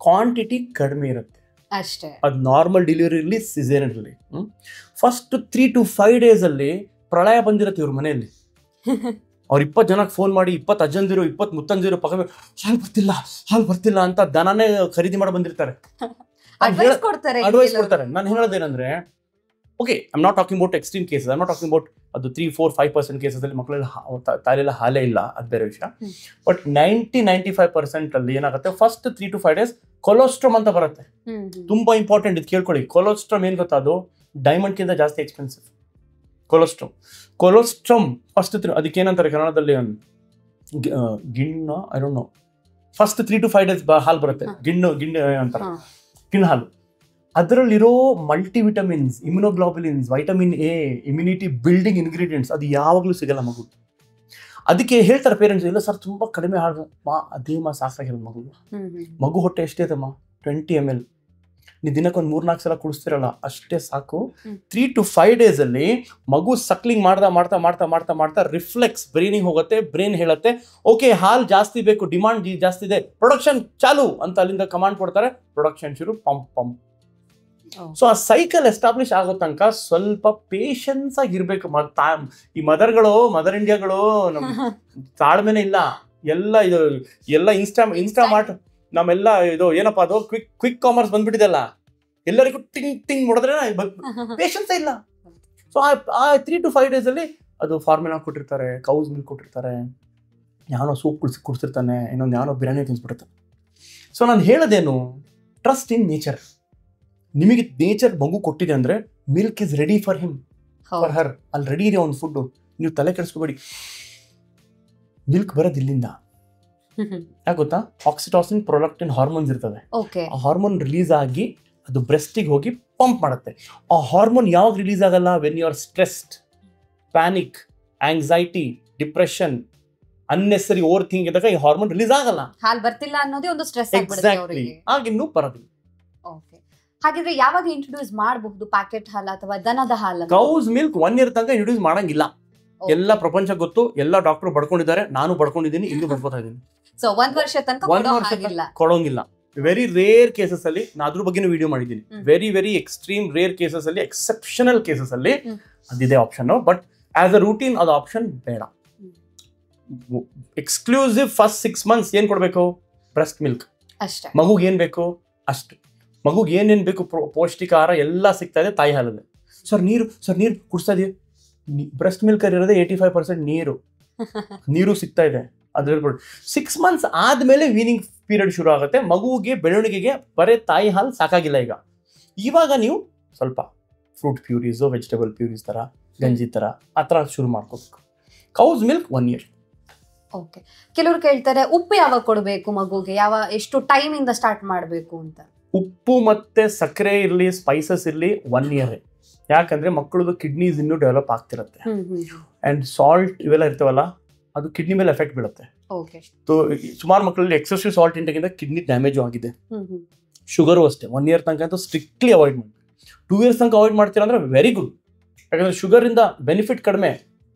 ಕ್ವಾಂಟಿಟಿ ಕಡಿಮೆ ಇರುತ್ತೆ. ಅಷ್ಟೇ. ಅದು ನಾರ್ಮಲ್ ಡೆಲಿವರಿ ಇರಲಿ ಸಿಸೇರಿಯನ್ ಇರಲಿ. ಫಸ್ಟ್ 3 to 5 days ಅಲ್ಲಿ ಪ್ರಳಯ ಬಂದಿರತ್ತೆ ಇವ್ರ ಮನೆಯಲ್ಲಿ. ಅವ್ರು 20 ಜನಕ್ಕೆ ಫೋನ್ ಮಾಡಿ 20 ಅಜ್ಜಂದಿರು 20 ಮುತ್ತಂದಿರು ಪಕ್ಕ ಹಾಲು ಬರ್ತಿಲ್ಲ ಅಂತ ದನನೇ ಖರೀದಿ ಮಾಡಿ ಬಂದಿರ್ತಾರೆ, ಅಡ್ವೈಸ್ ಕೊಡ್ತಾರೆ. ನಾನು ಹೇಳೋದೇನಂದ್ರೆ, okay, I'm not talking about extreme cases, I'm not talking about ಅದು 3-4-5% ಕೇಸಲ್ಲಿ ಮಕ್ಕಳೆಲ್ಲ ತಾಯಿಲೆಲ್ಲ ಹಾಲೇ ಇಲ್ಲ, ಅದು ಬೇರೆ ವಿಷಯ. ಬಟ್ 90-95% ಅಲ್ಲಿ ಏನಾಗುತ್ತೆ, ಫಸ್ಟ್ 3 to 5 days ಕೊಲೆಸ್ಟ್ರಾಮ್ ಅಂತ ಬರುತ್ತೆ. ತುಂಬಾ ಇಂಪಾರ್ಟೆಂಟ್, ಇದು ಕೇಳ್ಕೊಳ್ಳಿ. ಕೊಲೆಸ್ಟ್ರಾಮ್ ಏನ್ ಗೊತ್ತಾ, ಅದು ಡೈಮಂಡ್ಗಿಂತ ಜಾಸ್ತಿ ಎಕ್ಸ್ಪೆನ್ಸಿವ್. ಕೊಲೆಸ್ಟ್ರಾಮ್ ಫಸ್ಟ್ ಅದಕ್ಕೆ ಏನಂತಾರೆ ಕನ್ನಡದಲ್ಲಿ, ಗಿಣ್ಣು, I don't know. First 3 to 5 days ಹಾಲು ಬರುತ್ತೆ, ಗಿಣ್ಣು ಅಂತಾರೆ, ಗಿಣ್ಣು ಹಾಲು. ಅದರಲ್ಲಿರೋ multivitamins, immunoglobulins, vitamin A, immunity building ingredients ಅದು ಯಾವಾಗಲೂ ಸಿಗಲ್ಲ ಮಗು. ಅದಕ್ಕೆ ಹೇಳ್ತಾರೆ ಪೇರೆಂಟ್ಸ್, ಇಲ್ಲ ಸರ್ ತುಂಬಾ ಕಡಿಮೆ ಹಾಲು ಅದೇ ಸಾಕಾಗಿರೋದು ಮಗು ಹೊಟ್ಟೆ ಎಷ್ಟೇ ಇದಮ್ಮ 20 ml. ನೀವು ದಿನಕ್ಕೊಂದು 3-4 ಸಲ ಕುಡಿಸ್ತಿರಲ್ಲ, ಅಷ್ಟೇ ಸಾಕು. 3 to 5 days ಅಲ್ಲಿ ಮಗು ಸಕ್ಲಿಂಗ್ ಮಾಡ್ತಾ ರಿಫ್ಲೆಕ್ಸ್ ಬ್ರೈನಿಗೆ ಹೋಗುತ್ತೆ. ಬ್ರೈನ್ ಹೇಳುತ್ತೆ, ಓಕೆ ಹಾಲು ಜಾಸ್ತಿ ಬೇಕು, ಡಿಮಾಂಡ್ ಜಾಸ್ತಿ ಇದೆ, ಪ್ರೊಡಕ್ಷನ್ ಚಾಲು ಅಂತ ಅಲ್ಲಿಂದ ಕಮಾಂಡ್ ಕೊಡ್ತಾರೆ. ಪ್ರೊಡಕ್ಷನ್ ಶುರು, ಪಂಪ್. ಸೊ ಆ ಸೈಕಲ್ ಎಸ್ಟಾಬ್ಲಿಷ್ ಆಗೋ ತನಕ ಸ್ವಲ್ಪ ಪೇಷನ್ಸ್ ಆಗಿರ್ಬೇಕು. ಈ ಮದರ್ ಇಂಡಿಯಾಗಳು ನಮ್ ತಾಳ್ಮೆನೆ ಇಲ್ಲ. ಎಲ್ಲ ಇನ್ಸ್ಟಾ ಮಾರ್ಟ್, ನಮ್ಮೆಲ್ಲ ಇದು ಏನಪ್ಪಾ ಅದು ಕ್ವಿಕ್ ಕಾಮರ್ಸ್ ಬಂದ್ಬಿಟ್ಟಿದೆಲ್ಲ, ಎಲ್ಲರಿಗೂ ಟಿಂಗ್ ಮಾಡಿದ್ರೆ ಪೇಷನ್ಸ್ ಇಲ್ಲ. ಸೊ ಆ 3 to 5 days ಅಲ್ಲಿ ಅದು ಫಾರ್ಮುಲಾ ಕೊಟ್ಟಿರ್ತಾರೆ, ಕೌಸ್ ಮಿಲ್ಕ್ ಕೊಟ್ಟಿರ್ತಾರೆ, ಯಾವನೋ ಸೂಪ್ ಕುಡಿಸಿರ್ತಾನೆ, ಇನ್ನೊಂದು ಯಾವನೋ ಬಿರಿಯಾನಿ ತಿನ್ಸ್ಬಿಡ್ತಾನೆ. ಸೊ ನಾನು ಹೇಳೋದೇನು, ಟ್ರಸ್ಟ್ ಇನ್ ನೇಚರ್. ನಿಮಗೆ ನೇಚರ್ ಮಗು ಕೊಟ್ಟಿದೆ ಅಂದ್ರೆ milk is ready for him, for her. ಅಲ್ಲಿ ರೆಡಿ ಇದೆ ಒಂದು ಫುಡ್, ನೀವು ತಲೆ ಕೆಡಿಸ್ಕೋಬೇಡಿ. ಮಿಲ್ಕ್ ಬರೋದು ಇಲ್ಲಿಂದ, ಯಾಕೆ ಗೊತ್ತಾ, ಆಕ್ಸಿಟಾಸಿನ್, ಪ್ರೊಲಾಕ್ಟಿನ್ ಹಾರ್ಮೋನ್ಸ್ ಇರ್ತವೆ. ಆ ಹಾರ್ಮೋನ್ ರಿಲೀಸ್ ಆಗಿ ಅದು ಬ್ರೆಸ್ಟಿಗೆ ಹೋಗಿ ಪಂಪ್ ಮಾಡುತ್ತೆ. ಆ ಹಾರ್ಮೋನ್ ಯಾವಾಗ ರಿಲೀಸ್ ಆಗಲ್ಲ, when you are stressed, panic, anxiety, depression, unnecessary over think ಇದ್ದಾಗ ಈ ಹಾರ್ಮೋನ್ ರಿಲೀಸ್ ಆಗಲ್ಲ. ಹಾಲು ಬರ್ತಿಲ್ಲ ಅನ್ನೋದೇ ಒಂದು ಸ್ಟ್ರೆಸ್ ಎಕ್ಸಾಕ್ಟ್ಲಿ, ಆಗಿನ್ನೂ ಬರೋದಿಲ್ಲ. ಹಾಗಿದ್ರೆ ಯಾವಾಗ ಇಂಟ್ರೊಡ್ಯೂಸ್ ಮಾಡಬಹುದು ಪ್ಯಾಕೆಟ್ ಹಾಲು ಅಥವಾ ದನದ ಹಾಲು? ಕೌಸ್ ಮಿಲ್ಕ್ 1 year ತನಕ ಇಂಟ್ರೊಡ್ಯೂಸ್ ಮಾಡಂಗಿಲ್ಲ. ಎಲ್ಲ ಪ್ರಪಂಚ ಗೊತ್ತು, ಎಲ್ಲ ಡಾಕ್ಟರ್ ಬಡ್ಕೊಂಡಿದ್ದಾರೆ, ನಾನು ಬಡ್ಕೊಂಡಿದ್ದೀನಿ, ಇಲ್ಲೂ ಬಡ್ಕೋತಾ ಇದ್ದೀನಿ. ಸೊ 1 ವರ್ಷ ತನಕ ಕೊಡೋಂಗಿಲ್ಲ. ವೆರಿ ರೇರ್ ಕೇಸಸ್ ಅಲ್ಲಿ, ನಾನು ಅದ್ರ ಬಗ್ಗೆನೂ ವಿಡಿಯೋ ಮಾಡಿದ್ದೀನಿ. ವೆರಿ ಎಕ್ಸ್ಟ್ರೀಮ್ ರೇರ್ ಕೇಸಸ್ ಅಲ್ಲಿ, ಎಕ್ಸೆಪ್ಷನಲ್ ಕೇಸಸ್ ಅಲ್ಲಿ ಅದಿದೆ option. But as a routine ಅದು ಆಪ್ಷನ್ ಬೇಡ. ಎಕ್ಸ್ಕ್ಲೂಸಿವ್ ಫಸ್ಟ್ 6 months ಏನ್ ಕೊಡ್ಬೇಕು, ಬ್ರೆಸ್ಟ್ ಮಿಲ್ಕ್ ಅಷ್ಟೇ. ಮಗುಗೆ ಏನ್ ಬೇಕು ಅಷ್ಟು, ಮಗುಗೆ ಏನೇನ್ ಬೇಕು ಪೌಷ್ಟಿಕ ಆಹಾರ ಎಲ್ಲ ಸಿಗ್ತಾ ಇದೆ ತಾಯಿ ಹಾಲಲ್ಲಿ. ಸರ್ ನೀರು ಕುಡಿಸ್ತಾ ಇದೀವಿ, ಬ್ರೆಸ್ಟ್ ಮಿಲ್ಕ್ ಇರೋದೇ 85% ನೀರು ಸಿಗ್ತಾ ಇದೆ. ಅದ್ರಲ್ಲಿ 6 months ಆದ್ಮೇಲೆ ವೀನಿಂಗ್ ಪೀರಿಯಡ್ ಶುರು ಆಗುತ್ತೆ. ಮಗುವಿಗೆ ಬೆಳವಣಿಗೆಗೆ ಬರೀ ತಾಯಿ ಹಾಲು ಸಾಕಾಗಿಲ್ಲ. ಇವಾಗ ನೀವು ಸ್ವಲ್ಪ ಫ್ರೂಟ್ ಪ್ಯೂರೀಸ್, ವೆಜಿಟೇಬಲ್ ಪ್ಯೂರೀಸ್ ತರ, ಗಂಜಿ ತರ ಆ ಥರ ಶುರು ಮಾಡ್ಕೋಬೇಕು. ಕೌಸ್ ಮಿಲ್ಕ್ 1 year. ಓಕೆ. ಕೆಲವರು ಕೇಳ್ತಾರೆ ಉಪ್ಪು ಯಾವಾಗ ಕೊಡಬೇಕು ಮಗುಗೆ, ಎಷ್ಟು ಟೈಮ್ ಇಂದ ಸ್ಟಾರ್ಟ್ ಮಾಡಬೇಕು ಅಂತ. ಉಪ್ಪು ಮತ್ತೆ ಸಕ್ಕರೆ ಇರಲಿ, ಸ್ಪೈಸಸ್ ಇರಲಿ 1 year. ಯಾಕಂದ್ರೆ ಮಕ್ಕಳದು ಕಿಡ್ನೀಸ್ ಇನ್ನೂ ಡೆವಲಪ್ ಆಗ್ತಿರುತ್ತೆ. ಅಂಡ್ ಸಾಲ್ಟ್ ಇವೆಲ್ಲ ಇರ್ತವಲ್ಲ, ಅದು ಕಿಡ್ನಿ ಮೇಲೆ ಎಫೆಕ್ಟ್ ಬೀಳುತ್ತೆ. ಸುಮಾರು ಮಕ್ಕಳಲ್ಲಿ ಎಕ್ಸೆಸಿವ್ ಸಾಲ್ಟ್ ಇಂಟೆಕ್ ಇಂದ ಕಿಡ್ನಿ ಡ್ಯಾಮೇಜ್ ಆಗಿದೆ. ಶುಗರು ಅಷ್ಟೇ 1 year ತನಕ ಅಂತೂ ಸ್ಟ್ರಿಕ್ಟ್ಲಿ ಅವಾಯ್ಡ್ ಮಾಡಿ. 2 years ತನಕ ಅವಾಯ್ಡ್ ಮಾಡ್ತೀರಾ ಅಂದ್ರೆ ವೆರಿ ಗುಡ್. ಯಾಕಂದ್ರೆ ಶುಗರ್ ಇಂದ ಬೆನಿಫಿಟ್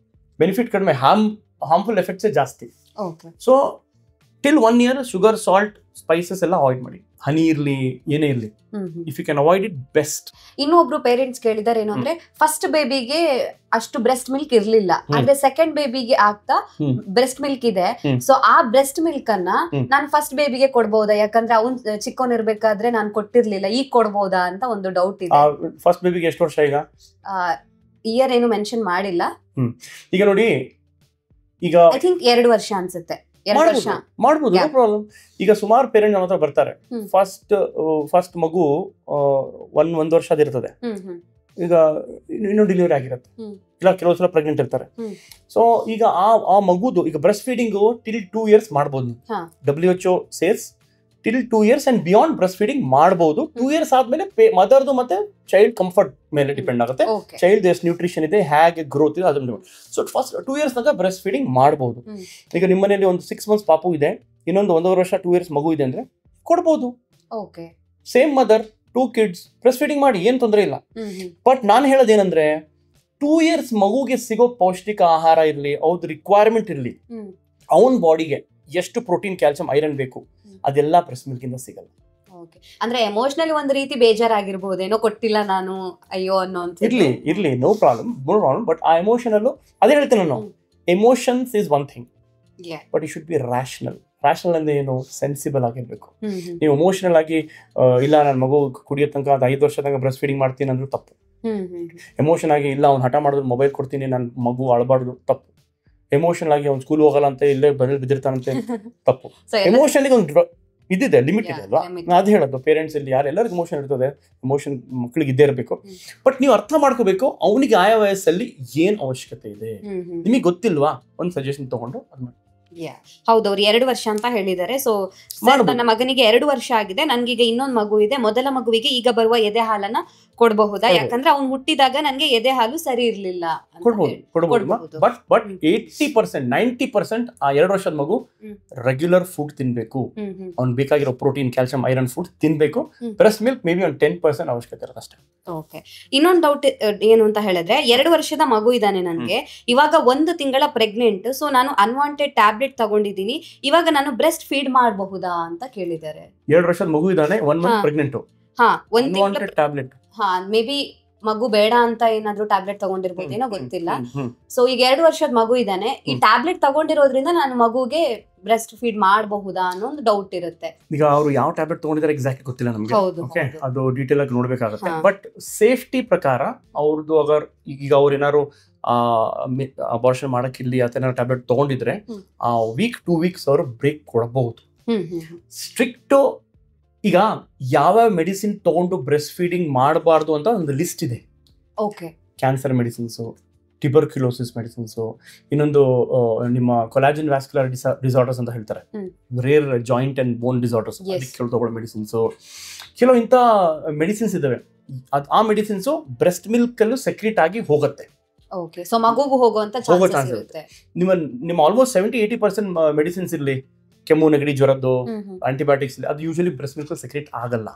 ಕಡಿಮೆ, ಹಾರ್ಮ್ಫುಲ್ ಎಫೆಕ್ಟ್ಸೇ ಜಾಸ್ತಿ. So till 1 year sugar, salt, spices ಎಲ್ಲ ಅವಾಯ್ಡ್ ಮಾಡಿ. ಹನಿ ಇರ್ಲಿ, ಏನೇ ಇರ್ಲಿ, if you can avoid it best. ಇನ್ನೊಬ್ರು ಪೇರೆಂಟ್ಸ್ ಕೇಳಿದಾರೆ ಏನು ಅಂದ್ರೆ, ಫಸ್ಟ್ ಬೇಬಿಗೆ ಅಷ್ಟು ಬ್ರೆಸ್ಟ್ ಮಿಲ್ಕ್ ಇರ್ಲಿಲ್ಲ, ಅಂದ್ರೆ ಸೆಕೆಂಡ್ ಬೇಬಿಗೆ ಆಗ್ತಾ ಬ್ರೆಸ್ಟ್ ಮಿಲ್ಕ್ ಇದೆ. ಸೊ ಆ ಬ್ರೆಸ್ಟ್ ಮಿಲ್ಕ್ ಅನ್ನ ನಾನು ಫಸ್ಟ್ ಬೇಬಿಗೆ ಕೊಡ್ಬೋದಾ, ಯಾಕಂದ್ರೆ ಅವ್ನ್ ಚಿಕ್ಕವನ್ ಇರ್ಬೇಕಾದ್ರೆ ನಾನು ಕೊಟ್ಟಿರ್ಲಿಲ್ಲ, ಈಗ ಕೊಡ್ಬೋದಾ ಅಂತ ಒಂದು ಡೌಟ್ ಇದೆ. ಫಸ್ಟ್ ಬೇಬಿಗೆ ಎಷ್ಟು ವರ್ಷ ಇಯರ್ ಏನು ಮೆನ್ಷನ್ ಮಾಡಿಲ್ಲ. ಈಗ ನೋಡಿ, ಈಗ ಐ ಥಿಂಕ್ 2 ವರ್ಷ ಅನ್ಸುತ್ತೆ. ಮಾಡ್ಬೋದು, ನೋ ಪ್ರಾಬ್ಲಮ್. ಈಗ ಸುಮಾರು ಪೇರೆಂಟ್ಸ್ ನಮ್ಮ ಹತ್ರ ಬರ್ತಾರೆ, ಫಸ್ಟ್ ಮಗು 1 ವರ್ಷ ಇರ್ತದೆ, ಈಗ ಇನ್ನೂ ಡೆಲಿವರಿ ಆಗಿರುತ್ತೆ, ಇಲ್ಲ ಕೆಲವು ಸಲ ಪ್ರೆಗ್ನೆಂಟ್ ಇರ್ತಾರೆ. ಸೊ ಈಗ ಆ ಮಗುದು ಈಗ ಬ್ರೆಸ್ಟ್ ಫೀಡಿಂಗ್ ಟಿಲ್ 2 years ಮಾಡ್ಬೋದು. WHO says till 2 years and beyond breast feeding ಮಾಡಬಹುದು. 2 years ಆದ್ಮೇಲೆ ಮದರ್ದು ಮತ್ತೆ ಚೈಲ್ಡ್ ಕಂಫರ್ಟ್ ಮೇಲೆ ಡಿಪೆಂಡ್ ಆಗುತ್ತೆ. ಚೈಲ್ಡ್ ಎಷ್ಟು ನ್ಯೂಟ್ರಿಷನ್ ಇದೆ, ಹೇಗೆ ಗ್ರೋತ್ ಇದೆ ಅದನ್ನ. ಸೊ ಫಸ್ಟ್ 2 years ತನಕ ಬ್ರೆಸ್ಟ್ ಫೀಡಿಂಗ್ ಮಾಡಬಹುದು. ಈಗ ನಿಮ್ಮ ಮನೆಯಲ್ಲಿ ಒಂದು 6 months ಪಾಪು ಇದೆ, ಇನ್ನೊಂದು 1 ವರ್ಷ 2 years ಮಗು ಇದೆ ಅಂದ್ರೆ ಕೊಡ್ಬೋದು. Same mother 2 kids breast feeding ಮಾಡಿ, ಏನ್ ತೊಂದರೆ ಇಲ್ಲ. ಬಟ್ ನಾನು ಹೇಳೋದೇನಂದ್ರೆ, 2 years ಮಗುಗೆ ಸಿಗೋ ಪೌಷ್ಟಿಕ ಆಹಾರ ಇರಲಿ, ಅವ್ರದ್ದು ರಿಕ್ವೈರ್ಮೆಂಟ್ ಇರಲಿ, ಅವನ ಬಾಡಿಗೆ ಎಷ್ಟು ಪ್ರೋಟೀನ್, ಕ್ಯಾಲ್ಸಿಯಂ, ಐರನ್ ಬೇಕು, ಅದೆಲ್ಲ ಬ್ರೆಸ್ಟ್ ಮಿಲ್ಕ್ ಇಂದ ಸಿಗಲ್ಲ. ಓಕೆ, ಅಂದ್ರೆ ಎಮೋಷನಲಿ ಒಂದ್ ರೀತಿ ಬೇಜಾರಾಗಿರ್ಬೋದೇನೋ, ಕೊಟ್ಟಿಲ್ಲ ನಾನು ಅಯ್ಯೋ ಅನ್ನೋ ಇರ್ಲಿ ನೋ ಪ್ರಾಬ್ಲಮ್ ಬಟ್ ಆ ಎಮೋಷನಲ್ಲೂ ಅದೇ ಹೇಳ್ತೀನಿ ನಾನು, emotions is one thing but it should be rational ಅಂದ್ರೆ ಏನು, ಸೆನ್ಸಿಬಲ್ ಆಗಿರ್ಬೇಕು. ನೀವು ಎಮೋಷನಲ್ ಆಗಿ ಇಲ್ಲ ನನ್ನ ಮಗು ಕುಡಿಯೋ ತನಕ ಅದು 5 ವರ್ಷ ತನಕ ಬ್ರೆಸ್ಟ್ ಫೀಡಿಂಗ್ ಮಾಡ್ತೀನಿ ಅಂದ್ರೂ ತಪ್ಪು. ಎಮೋಷನ್ ಆಗಿ ಇಲ್ಲ ಅವ್ನು ಹಠ ಮಾಡಿದ್ರು ಮೊಬೈಲ್ ಕೊಡ್ತೀನಿ ನನ್ನ ಮಗು ಅಳಬಾರ್ದು, ತಪ್ಪು. ಎಮೋಷನಲ್ ಆಗಿ ಅವ್ನು ಸ್ಕೂಲ್ ಹೋಗಲ್ಲ ಅಂತ ಇಲ್ಲೇ ಬಂದು ಬಿದ್ದಿರ್ತಾನಂತೆ, ತಪ್ಪು. ಎಮೋಷನ್ಗೆ ಒಂದು ಇದಿದೆ, ಲಿಮಿಟ್ ಇದೆ ಅಲ್ವಾ. ಅದು ಹೇಳೋದು ಪೇರೆಂಟ್ಸ್ ಇಲ್ಲಿ ಯಾರೆಲ್ಲರಿಗೂ ಎಮೋಷನ್ ಇರ್ತದೆ, ಎಮೋಷನ್ ಮಕ್ಕಳಿಗೆ ಇದ್ದೇ ಇರಬೇಕು. ಬಟ್ ನೀವು ಅರ್ಥ ಮಾಡ್ಕೋಬೇಕು ಅವನಿಗೆ ಆಯಾ ವಯಸ್ಸಲ್ಲಿ ಏನ್ ಅವಶ್ಯಕತೆ ಇದೆ. ನಿಮಗೆ ಗೊತ್ತಿಲ್ವಾ, ಒಂದು ಸಜೆಷನ್ ತಗೊಂಡು ಅದು ಮಾಡಿ. ಹೌದು, ಅವ್ರು 2 ವರ್ಷ ಅಂತ ಹೇಳಿದ್ದಾರೆ. ಸೊ ನನ್ನ ಮಗನಿಗೆ 2 ವರ್ಷ ಆಗಿದೆ, ನನ್ಗೀಗ ಇನ್ನೊಂದು ಮಗು ಇದೆ. ಮೊದಲ ಮಗುವಿಗೆ ಈಗ ಬರುವ ಎದೆ ಹಾಲನ್ನ ಕೊಡಬಹುದಾ? ಯಾಕಂದ್ರೆ ಅವ್ನು ಹುಟ್ಟಿದಾಗ ನನ್ಗೆ ಎದೆ ಹಾಲು ಸರಿ ಇರ್ಲಿಲ್ಲ. ಕೊಡಬಹುದು, ಬಟ್ 80% 90% ಆ 2 ವರ್ಷದ ಮಗು ರೆಗ್ಯುಲರ್ ಫುಡ್ ತಿನ್ಬೇಕು. ಅವ್ನ್ ಬೇಕಾಗಿರೋ ಪ್ರೋಟೀನ್, ಕ್ಯಾಲ್ಸಿಯಂ, ಐರನ್ ಫುಡ್ ತಿನ್ಬೇಕು. ಬ್ರೆಸ್ಟ್ ಮಿಲ್ಕ್ ಮೇ ಬಿ ಒಂದು 10% ಅವಶ್ಯಕತೆ ಇರೋದು ಅಷ್ಟೇ. ಓಕೆ, ಇನ್ನೊಂದು ಡೌಟ್ ಏನು ಅಂತ ಹೇಳಿದ್ರೆ, 2 ವರ್ಷದ ಮಗು ಇದ್ದಾನೆ ನನ್ಗೆ, ಇವಾಗ 1 ತಿಂಗಳ ಪ್ರೆಗ್ನೆಂಟ್. ಸೊ ನಾನು ಅನ್ವಾಂಟೆಡ್ ಟ್ಯಾಬ್ಲೆಟ್ ತಗೊಂಡಿದ್ದೀನಿ, ಇವಾಗ ನಾನು ಬ್ರೆಸ್ಟ್ ಫೀಡ್ ಮಾಡಬಹುದಾ ಅಂತ ಕೇಳಿದ್ದಾರೆ. 2 ವರ್ಷದ ಮಗು ಇದ್ದಾನೆ, 1 month pregnant. Tablet may be ಮಗು ಬೇಡ ಅಂತ ಏನಾದ್ರು ಟ್ಯಾಬ್ಲೆಟ್ ತಗೊಂಡಿರ್ಬೋದೇನೋ ಗೊತ್ತಿಲ್ಲ. ಸೊ ಈಗ 2 ವರ್ಷದ ಮಗು ಇದ್ದಾನೆ, ಈ ಟ್ಯಾಬ್ಲೆಟ್ ತಗೊಂಡಿರೋದ್ರಿಂದ ನಾನು ಮಗುಗೆ ಬ್ರೆಸ್ಟ್ ಫೀಡ್ ಮಾಡಬಹುದಾ ಅನ್ನೋ ಒಂದು ಡೌಟ್ ಇರುತ್ತೆ. ಈಗ ಅವರು ಯಾವ ಟ್ಯಾಬ್ಲೆಟ್ ತಗೊಂಡಿದ್ದಾರೆ ಎಕ್ಸಾಕ್ಟ್ ಗೊತ್ತಿಲ್ಲ ನಮಗೆ, ಅದು ಡೀಟೇಲ್ ಆಗಿ ನೋಡ್ಬೇಕಾಗುತ್ತೆ. ಬಟ್ ಸೇಫ್ಟಿ ಪ್ರಕಾರ ಅವ್ರದ್ದು ಅಗರ್ ಈಗ ಅವ್ರು ಏನಾದ್ರು ಅಬಾರ್ಷನ್ ಮಾಡಕ್ಕಿಲ್ಲಿ ಅಥವಾ ಟ್ಯಾಬ್ಲೆಟ್ ತಗೊಂಡಿದ್ರೆ ಆ ವೀಕ್ 2 ವೀಕ್ಸ್ ಅವರು ಬ್ರೇಕ್ ಕೊಡಬಹುದು. ಸ್ಟ್ರಿಕ್ಟ್ ಈಗ ಯಾವ ಮೆಡಿಸಿನ್ ತಗೊಂಡು ಬ್ರೆಸ್ಟ್ ಫೀಡಿಂಗ್ ಮಾಡಬಾರ್ದು ಅಂತ ಒಂದು ಲಿಸ್ಟ್ ಇದೆ. ಕ್ಯಾನ್ಸರ್ ಮೆಡಿಸಿನ್ಸು, ಟ್ಯೂಬರ್ಕ್ಯುಲೋಸಿಸ್ ಮೆಡಿಸಿನ್ಸು, ಇನ್ನೊಂದು ನಿಮ್ಮ ಕೊಲಾಜಿನ್ ವ್ಯಾಸ್ಕ್ಯುಲರ್ ಡಿಸಾರ್ಡರ್ಸ್ ಅಂತ ಹೇಳ್ತಾರೆ, rare joint and bone disorders, ಅದಕ್ಕೆ ತಗೊಳ್ಳೋ ಮೆಡಿಸಿನ್ಸು, ಕೆಲವು ಇಂಥ ಮೆಡಿಸಿನ್ಸ್ ಇದಾವೆ. ಆ ಮೆಡಿಸಿನ್ಸು ಬ್ರೆಸ್ಟ್ ಮಿಲ್ಕ್ ಅಲ್ಲೂ ಸೆಕ್ರೀಟ್ ಆಗಿ ಹೋಗುತ್ತೆ. ಮಗುಗೂ ಹೋಗುವಂತ ನಿಮ್ಮ ಆಲ್ಮೋಸ್ಟ್ 70-80% ಮೆಡಿಸಿನ್ಸ್ ಇರಲಿ, ಕೆಮ್ಮು, ನೆಗಡಿ, ಜ್ವರದ್ದು ಆಂಟಿಬಯೋಟಿಕ್ಸ್, ಅದು ಯೂಶಲಿ ಬ್ರೆಸ್ಟ್ ಮಿಲ್ಕ್ ಸೆಕ್ರೇಟ್ ಆಗಲ್ಲ.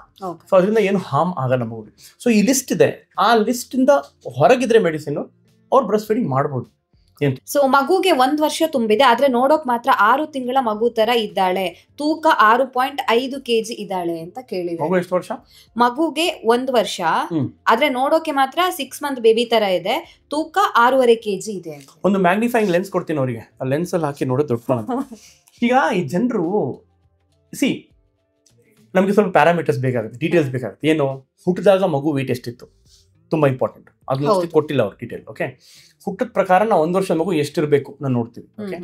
ಸೊ ಅದರಿಂದ ಏನು ಹಾರ್ಮ್ ಆಗಲ್ಲ ಮಗುವಿಗೆ. ಸೊ ಈ ಲಿಸ್ಟ್ ಇದೆ, ಆ ಲಿಸ್ಟ್ ಇಂದ ಹೊರಗಿದ್ರೆ ಮೆಡಿಸಿನ್ ಅವ್ರು ಬ್ರೆಸ್ಟ್ ಫೀಡಿಂಗ್ ಮಾಡಬಹುದು. ಸೊ ಮಗುಗೆ 1 ವರ್ಷ ತುಂಬಿದೆ, ಆದ್ರೆ ನೋಡೋಕ್ ಮಾತ್ರ 6 ತಿಂಗಳ ಮಗು ತರ ಇದ್ದಾಳೆ, ತೂಕ 6.5 kg ಇದ್ದಾಳೆ ಅಂತ ಕೇಳಿದೆ. ಮಗು ಎಷ್ಟು ವರ್ಷ? ಮಗುಗೆ 1 ವರ್ಷ, ಆದ್ರೆ ನೋಡೋಕೆ ಮಾತ್ರ 6 ಮಂತ್ ಬೇಬಿ ತರ ಇದೆ, ತೂಕ 6.5 kg ಇದೆ. ಒಂದು ಮ್ಯಾಗ್ನಿಫೈಯಿಂಗ್ ಲೆನ್ಸ್ ಕೊಡ್ತೀನಿ ಅವರಿಗೆ, ಆ ಲೆನ್ಸ್ ಅಲ್ಲಿ ಹಾಕಿ ನೋಡೋದು ದೊಡ್ಡ. ಈಗ ಈ ಜನರು ನಮಗೆ ಸ್ವಲ್ಪ ಪ್ಯಾರಾಮೀಟರ್ಸ್ ಬೇಕಾಗುತ್ತೆ, ಡೀಟೇಲ್ಸ್ ಬೇಕಾಗುತ್ತೆ. ಏನು, ಹುಟ್ಟಿದಾಗ ಮಗು ವೇಟ್ ಎಷ್ಟಿತ್ತು, ತುಂಬಾ ಇಂಪಾರ್ಟೆಂಟ್, ಅದನ್ನ ಕೊಟ್ಟಿಲ್ಲ ಅವ್ರು ಡೀಟೇಲ್. ಓಕೆ, ಹುಟ್ಟದ ಪ್ರಕಾರ ನಾವು 1 ವರ್ಷ ಮಗು ಎಷ್ಟಿರ್ಬೇಕು ನಾನು ನೋಡ್ತೀವಿ. ಓಕೆ,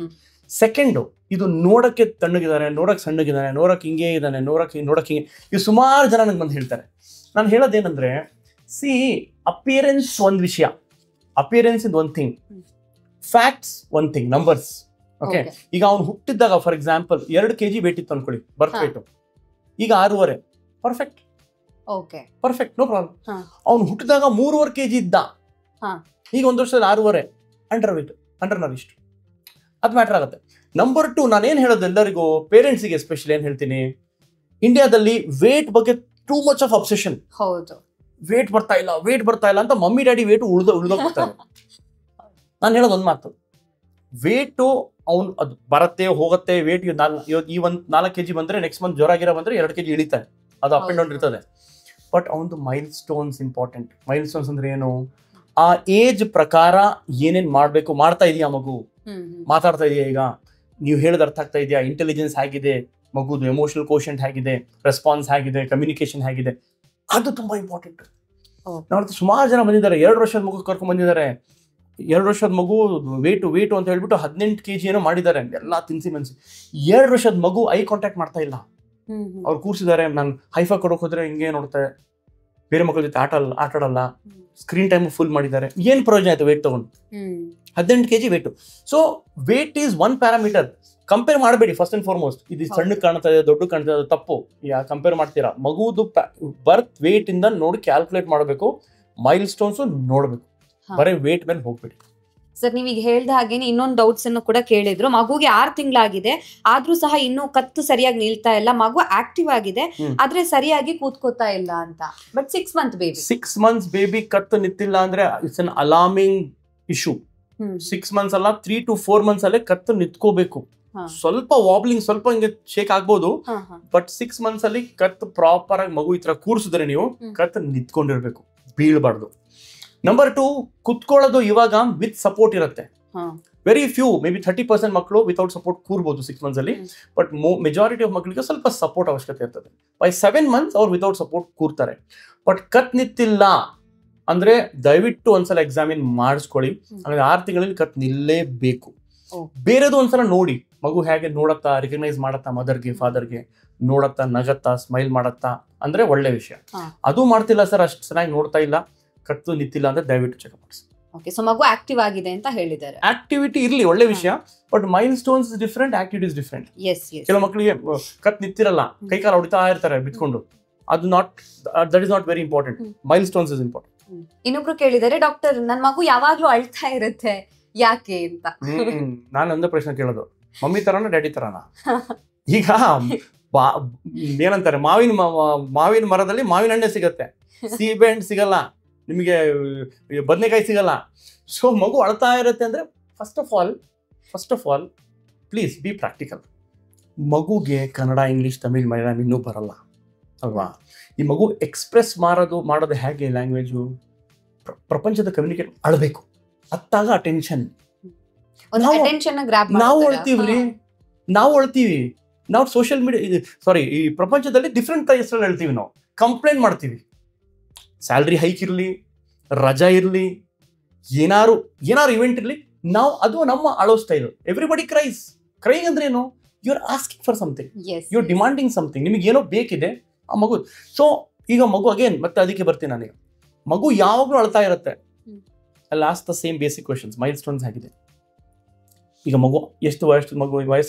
ಸೆಕೆಂಡು, ಇದು ನೋಡಕ್ಕೆ ತಣ್ಣಗಿದ್ದಾನೆ, ನೋಡಕ್ ಸಣ್ಣಗಿದ್ದಾನೆ, ನೋಡಕ್ ಹಿಂಗೆ ಇದ್ದಾನೆ, ನೋಡಕ್ ಹಿಂಗೆ, ಇವು ಸುಮಾರು ಜನ ನನಗೆ ಬಂದು ಹೇಳ್ತಾರೆ. ನಾನು ಹೇಳೋದೇನಂದ್ರೆ, ಅಪಿಯರೆನ್ಸ್ ಒಂದು ವಿಷಯ, appearance is one thing, facts one thing, numbers. Okay, ಈಗ ಅವ್ನು ಹುಟ್ಟಿದ್ದಾಗ ಫಾರ್ ಎಕ್ಸಾಂಪಲ್ 2 kg ವೇಟ್ ಇತ್ತು ಅನ್ಕೊಳ್ಳಿ, ಬರ್ತ್ ವೇಟ್, ಈಗ 6.5, ಪರ್ಫೆಕ್ಟ್, ನೋ ಪ್ರಾಬ್ಲಮ್. ಅವ್ನು ಹುಟ್ಟಿದಾಗ 3.5 kg ಇದ್ದ, ಈಗ 1 ವರ್ಷದಲ್ಲಿ 6.5, ಅಂಡರ್ ವೇಟ್, ಅಂಡರ್ ನರಿಷ್ಡ್, ಅದು ಮ್ಯಾಟರ್ ಆಗುತ್ತೆ. ನಂಬರ್ 2, ನಾನೇನು ಹೇಳೋದು ಎಲ್ಲರಿಗೂ, ಪೇರೆಂಟ್ಸಿಗೆ ಎಸ್ಪೆಷಲಿ ಏನು ಹೇಳ್ತೀನಿ, ಇಂಡಿಯಾದಲ್ಲಿ ವೇಟ್ ಬಗ್ಗೆ ಟೂ ಮಚ್ ಆಫ್ ಅಬ್ಸೆಷನ್. ಹೌದು, ವೇಟ್ ಬರ್ತಾ ಇಲ್ಲ ಅಂತ ಮಮ್ಮಿ ಡ್ಯಾಡಿ ವೇಟ್ ಉಳ್ದೋಗ್ತಾರೆ. ನಾನು ಹೇಳೋದು ಒಂದು ಮಾತು, ವೇಟು ಅವ್ನು ಅದು ಬರುತ್ತೆ ಹೋಗುತ್ತೆ, ವೇಟ್ ಈ 4 kg ಬಂದ್ರೆ ನೆಕ್ಸ್ಟ್ ಮಂತ್ ಜ್ವರ ಗಿರ ಬಂದ್ರೆ 2 kg ಇಳಿತಾರೆ, ಅದು ಅಪ್ ಅಂಡ್ ಡೌನ್ ಇರ್ತದೆ. ಬಟ್ ಅವನದು milestones important. Milestones ಅಂದ್ರೆ ಏನು, ಆ ಏಜ್ ಪ್ರಕಾರ ಏನೇನ್ ಮಾಡ್ಬೇಕು, ಮಾಡ್ತಾ ಇದೆಯಾ ಮಗು, ಮಾತಾಡ್ತಾ ಇದೆಯಾ, ಈಗ ನೀವು ಹೇಳಿದ ಅರ್ಥ ಆಗ್ತಾ ಇದೆಯಾ, ಇಂಟೆಲಿಜೆನ್ಸ್ ಹೇಗಿದೆ ಮಗುದು, ಎಮೋಷನಲ್ ಕೋಶೆಂಟ್ ಹೇಗಿದೆ, ರೆಸ್ಪಾನ್ಸ್ ಹೇಗಿದೆ, ಕಮ್ಯುನಿಕೇಶನ್ ಹೇಗಿದೆ, ಅದು ತುಂಬಾ ಇಂಪಾರ್ಟೆಂಟ್. ನಾವು ಸುಮಾರು ಜನ ಬಂದಿದ್ದಾರೆ, 2 ವರ್ಷದ ಮಗು ಕರ್ಕೊಂಡ್ ಬಂದಿದ್ದಾರೆ. 2 ವರ್ಷದ ಮಗು ವೇಟು ಅಂತ ಹೇಳ್ಬಿಟ್ಟು 18 kg ಏನೋ ಮಾಡಿದ್ದಾರೆ, ಎಲ್ಲ ತಿನ್ಸಿ ಮನ್ಸಿ. 2 ವರ್ಷದ ಮಗು ಐ ಕಾಂಟ್ಯಾಕ್ಟ್ ಮಾಡ್ತಾ ಇಲ್ಲ. ಅವ್ರು ಕೂರ್ಸಿದ್ದಾರೆ, ನಾನು ಹೈಫೈ ಕೊಡೋಕೆ ಹೋದ್ರೆ ಹಿಂಗೆ ನೋಡ್ತಾರೆ, ಬೇರೆ ಮಕ್ಕಳ ಜೊತೆ ಆಟಾಡಲ್ಲ, ಸ್ಕ್ರೀನ್ ಟೈಮ್ ಫುಲ್ ಮಾಡಿದ್ದಾರೆ. ಏನ್ ಪ್ರಯೋಜನ ಆಯ್ತು ವೇಟ್ ತಗೊಂಡು? 18 kg weight. So weight is one parameter. Compare ಮಾಡಬೇಡಿ ಫಸ್ಟ್ ಅಂಡ್ ಫಾರ್ಮೋಸ್ಟ್. ಇದು ಸಣ್ಣ ಕಾಣ್ತಾ ಇದೆ, ದೊಡ್ಡ ಕಾಣ್ತಾ ಇದೆ, ತಪ್ಪು. ಕಂಪೇರ್ ಮಾಡ್ತೀರಾ, ಮಗುದು ಬರ್ತ್ ವೇಟ್ ಇಂದ ನೋಡಿ ಕ್ಯಾಲ್ಕುಲೇಟ್ ಮಾಡಬೇಕು, ಮೈಲ್ ಸ್ಟೋನ್ಸ್ ನೋಡ್ಬೇಕು, ಬರೀ ವೇಟ್ ಮೇಲೆ ಹೋಗ್ಬೇಡಿ. ಸರ್, ನೀವೀಗ ಹೇಳ್ದ ಹಾಗೇನೆ ಇನ್ನೊಂದು ಡೌಟ್ಸ್ ಅನ್ನು ಕೂಡ ಕೇಳಿದ್ರು. ಮಗುಗೆ 6 ತಿಂಗಳಾಗಿದೆ, ಆದ್ರೂ ಸಹ ಇನ್ನೂ ಕತ್ತು ಸರಿಯಾಗಿ ನಿಲ್ತಾ ಇಲ್ಲ, ಮಗು ಆಕ್ಟಿವ್ ಆಗಿದೆ, ಆದ್ರೆ ಸರಿಯಾಗಿ ಕೂತ್ಕೋತಾ ಇಲ್ಲ ಅಂತ. ಬಟ್ 6 ಮಂತ್ಸ್ ಬೇಬಿ ಕತ್ತು ನಿಂತಿಲ್ಲ ಅಂದ್ರೆ it's an alarming issue. 6 months ಅಲ್ಲ, 3 to 4 months ಅಲ್ಲೇ ಕತ್ತು ನಿಂತ್ಕೋಬೇಕು. ಸ್ವಲ್ಪ ವಾಬ್ಲಿಂಗ್, ಸ್ವಲ್ಪ ಹಿಂಗೆ ಶೇಕ್ ಆಗ್ಬೋದು, ಬಟ್ 6 months ಅಲ್ಲಿ ಕತ್ ಪ್ರಾಪರ್ ಆಗಿ ಮಗು ಈ ತರ ಕೂರ್ಸಿದ್ರೆ ನೀವು ಕತ್ ನಿಂತ್ಕೊಂಡಿರ್ಬೇಕು, ಬೀಳ್ಬಾರ್ದು. ನಂಬರ್ 2, ಕುತ್ಕೊಳ್ಳೋದು ಇವಾಗ ವಿತ್ ಸಪೋರ್ಟ್ ಇರುತ್ತೆ. ವೆರಿ ಫ್ಯೂ, ಮೇ ಬಿ 30% ಮಕ್ಕಳು ವಿತೌಟ್ ಸಪೋರ್ಟ್ ಕೂರ್ಬೋದು 6 months ಅಲ್ಲಿ, ಬಟ್ ಮೆಜಾರಿಟಿ ಆಫ್ ಮಕ್ಕಳಿಗೆ ಸ್ವಲ್ಪ ಸಪೋರ್ಟ್ ಅವಶ್ಯಕತೆ ಇರ್ತದೆ. ಬೈ 7 months ಅವ್ರು ವಿತೌಟ್ ಸಪೋರ್ಟ್ ಕೂರ್ತಾರೆ. ಬಟ್ ಕತ್ ನಿಂತಿಲ್ಲ ಅಂದ್ರೆ ದಯವಿಟ್ಟು ಒಂದ್ಸಲ ಎಕ್ಸಾಮಿನ್ ಮಾಡಿಸ್ಕೊಳ್ಳಿ. ಹಾಗಾದ್ರೆ 6 ತಿಂಗಳಲ್ಲಿ ಕತ್ ನಿಲ್ಲೇಬೇಕು. ಬೇರೆದು ಒಂದ್ಸಲ ನೋಡಿ, ಮಗು ಹೇಗೆ ನೋಡತ್ತಾ, ರಿಕಗ್ನೈಸ್ ಮಾಡತ್ತಾ, ಮದರ್ಗೆ ಫಾದರ್ಗೆ ನೋಡತ್ತಾ, ನಗತ್ತಾ, ಸ್ಮೈಲ್ ಮಾಡತ್ತಾ ಅಂದ್ರೆ ಒಳ್ಳೆ ವಿಷಯ. ಅದು ಮಾಡ್ತಿಲ್ಲ ಸರ್, ಅಷ್ಟು ಚೆನ್ನಾಗಿ ನೋಡ್ತಾ ಇಲ್ಲ, ಕತ್ತು ನಿಂತಿಲ್ಲ ಅಂದ್ರೆ ದಯವಿಟ್ಟು ಚೆಕ್ ಮಾಡಿಸಿ. ಓಕೆ, ಸೊ ಮಗು ಆಕ್ಟಿವ್ ಆಗಿದೆ ಅಂತ ಹೇಳಿದ್ದಾರೆ. ಆಕ್ಟಿವಿಟಿ ಇರ್ಲಿ, ಒಳ್ಳೆ ವಿಷಯ, but milestones different, activities different. ಕೆಲವು ಮಕ್ಕಳಿಗೆ ಕತ್ ನಿಂತಿರಲ್ಲ, ಕೈಕಾಲ ಹೊಡಿತಾ ಇರ್ತಾರೆ ಬಿತ್ಕೊಂಡು, ಅದು that is not very important. Milestones is important. ಇನ್ನೊಬ್ರು ಕೇಳಿದ್ದಾರೆ, ಡಾಕ್ಟರ್ ನನ್ ಮಗು ಯಾವಾಗ್ಲೂ ಅಳ್ತಾ ಇರುತ್ತೆ, ಯಾಕೆ ಅಂತ. ನಾನು ಒಂದೇ ಪ್ರಶ್ನೆ ಕೇಳೋದು, ಮಮ್ಮಿ ತರನ ಡ್ಯಾಡಿ ತರನ? ಈಗ ಏನಂತಾರೆ, ಮಾವಿನ ಮರದಲ್ಲಿ ಮಾವಿನ ಹಣ್ಣೆ ಸಿಗತ್ತೆ, ಸೀಬೆ ಹಣ್ಣು ಸಿಗಲ್ಲ, ನಿಮಗೆ ಬದನೆಕಾಯಿ ಸಿಗಲ್ಲ. ಸೊ ಮಗು ಅಳ್ತಾ ಇರುತ್ತೆ ಅಂದ್ರೆ first of all please be practical. ಮಗುಗೆ ಕನ್ನಡ, ಇಂಗ್ಲೀಷ್, ತಮಿಳ್, ಮಲಯಾಳಂ ಇನ್ನೂ ಬರಲ್ಲ ಅಲ್ವಾ? ಈ ಮಗು ಎಕ್ಸ್ಪ್ರೆಸ್ ಮಾಡೋದು ಹೇಗೆ? ಲ್ಯಾಂಗ್ವೇಜು, ಪ್ರಪಂಚದ ಕಮ್ಯುನಿಕೇಟ್ ಅಳಬೇಕು, ಅತ್ತಾಗ ಅಟೆನ್ಷನ್. ನಾವು ಅಳ್ತೀವಿ, ನಾವು ಸೋಷಿಯಲ್ ಮೀಡಿಯಾ ಈ ಪ್ರಪಂಚದಲ್ಲಿ ಡಿಫ್ರೆಂಟ್ ಹೆಸರಲ್ಲಿ ಹೇಳ್ತೀವಿ. ನಾವು ಕಂಪ್ಲೇಂಟ್ ಮಾಡ್ತೀವಿ, ಸ್ಯಾಲ್ರಿ ಹೈಕ್ ಇರಲಿ, ರಜಾ ಇರಲಿ, ಏನಾರು ಇವೆಂಟ್ ಇರಲಿ, ನಾವು ಅದು ನಮ್ಮ ಅಳೋ ಸ್ಟೈಲ್. ಎವ್ರಿಬಡಿ ಕ್ರೈಂಗ್ ಅಂದ್ರೆ ಏನು? You are asking for something, you are demanding something, ನಿಮಗೆ ಏನೋ ಬೇಕಿದೆ ಆ ಮಗು. ಸೊ ಈಗ ಮಗು ಅಗೇನ್ ಮತ್ತೆ ಅದಕ್ಕೆ ಬರ್ತೀನಿ ನನಗೆ, ಮಗು ಯಾವಾಗಲೂ ಅಳ್ತಾ ಇರುತ್ತೆ. Last the same basic questions, milestones ಆಗಿದೆ. ಈಗ ಮಗು ಎಷ್ಟು ವಯಸ್ಸು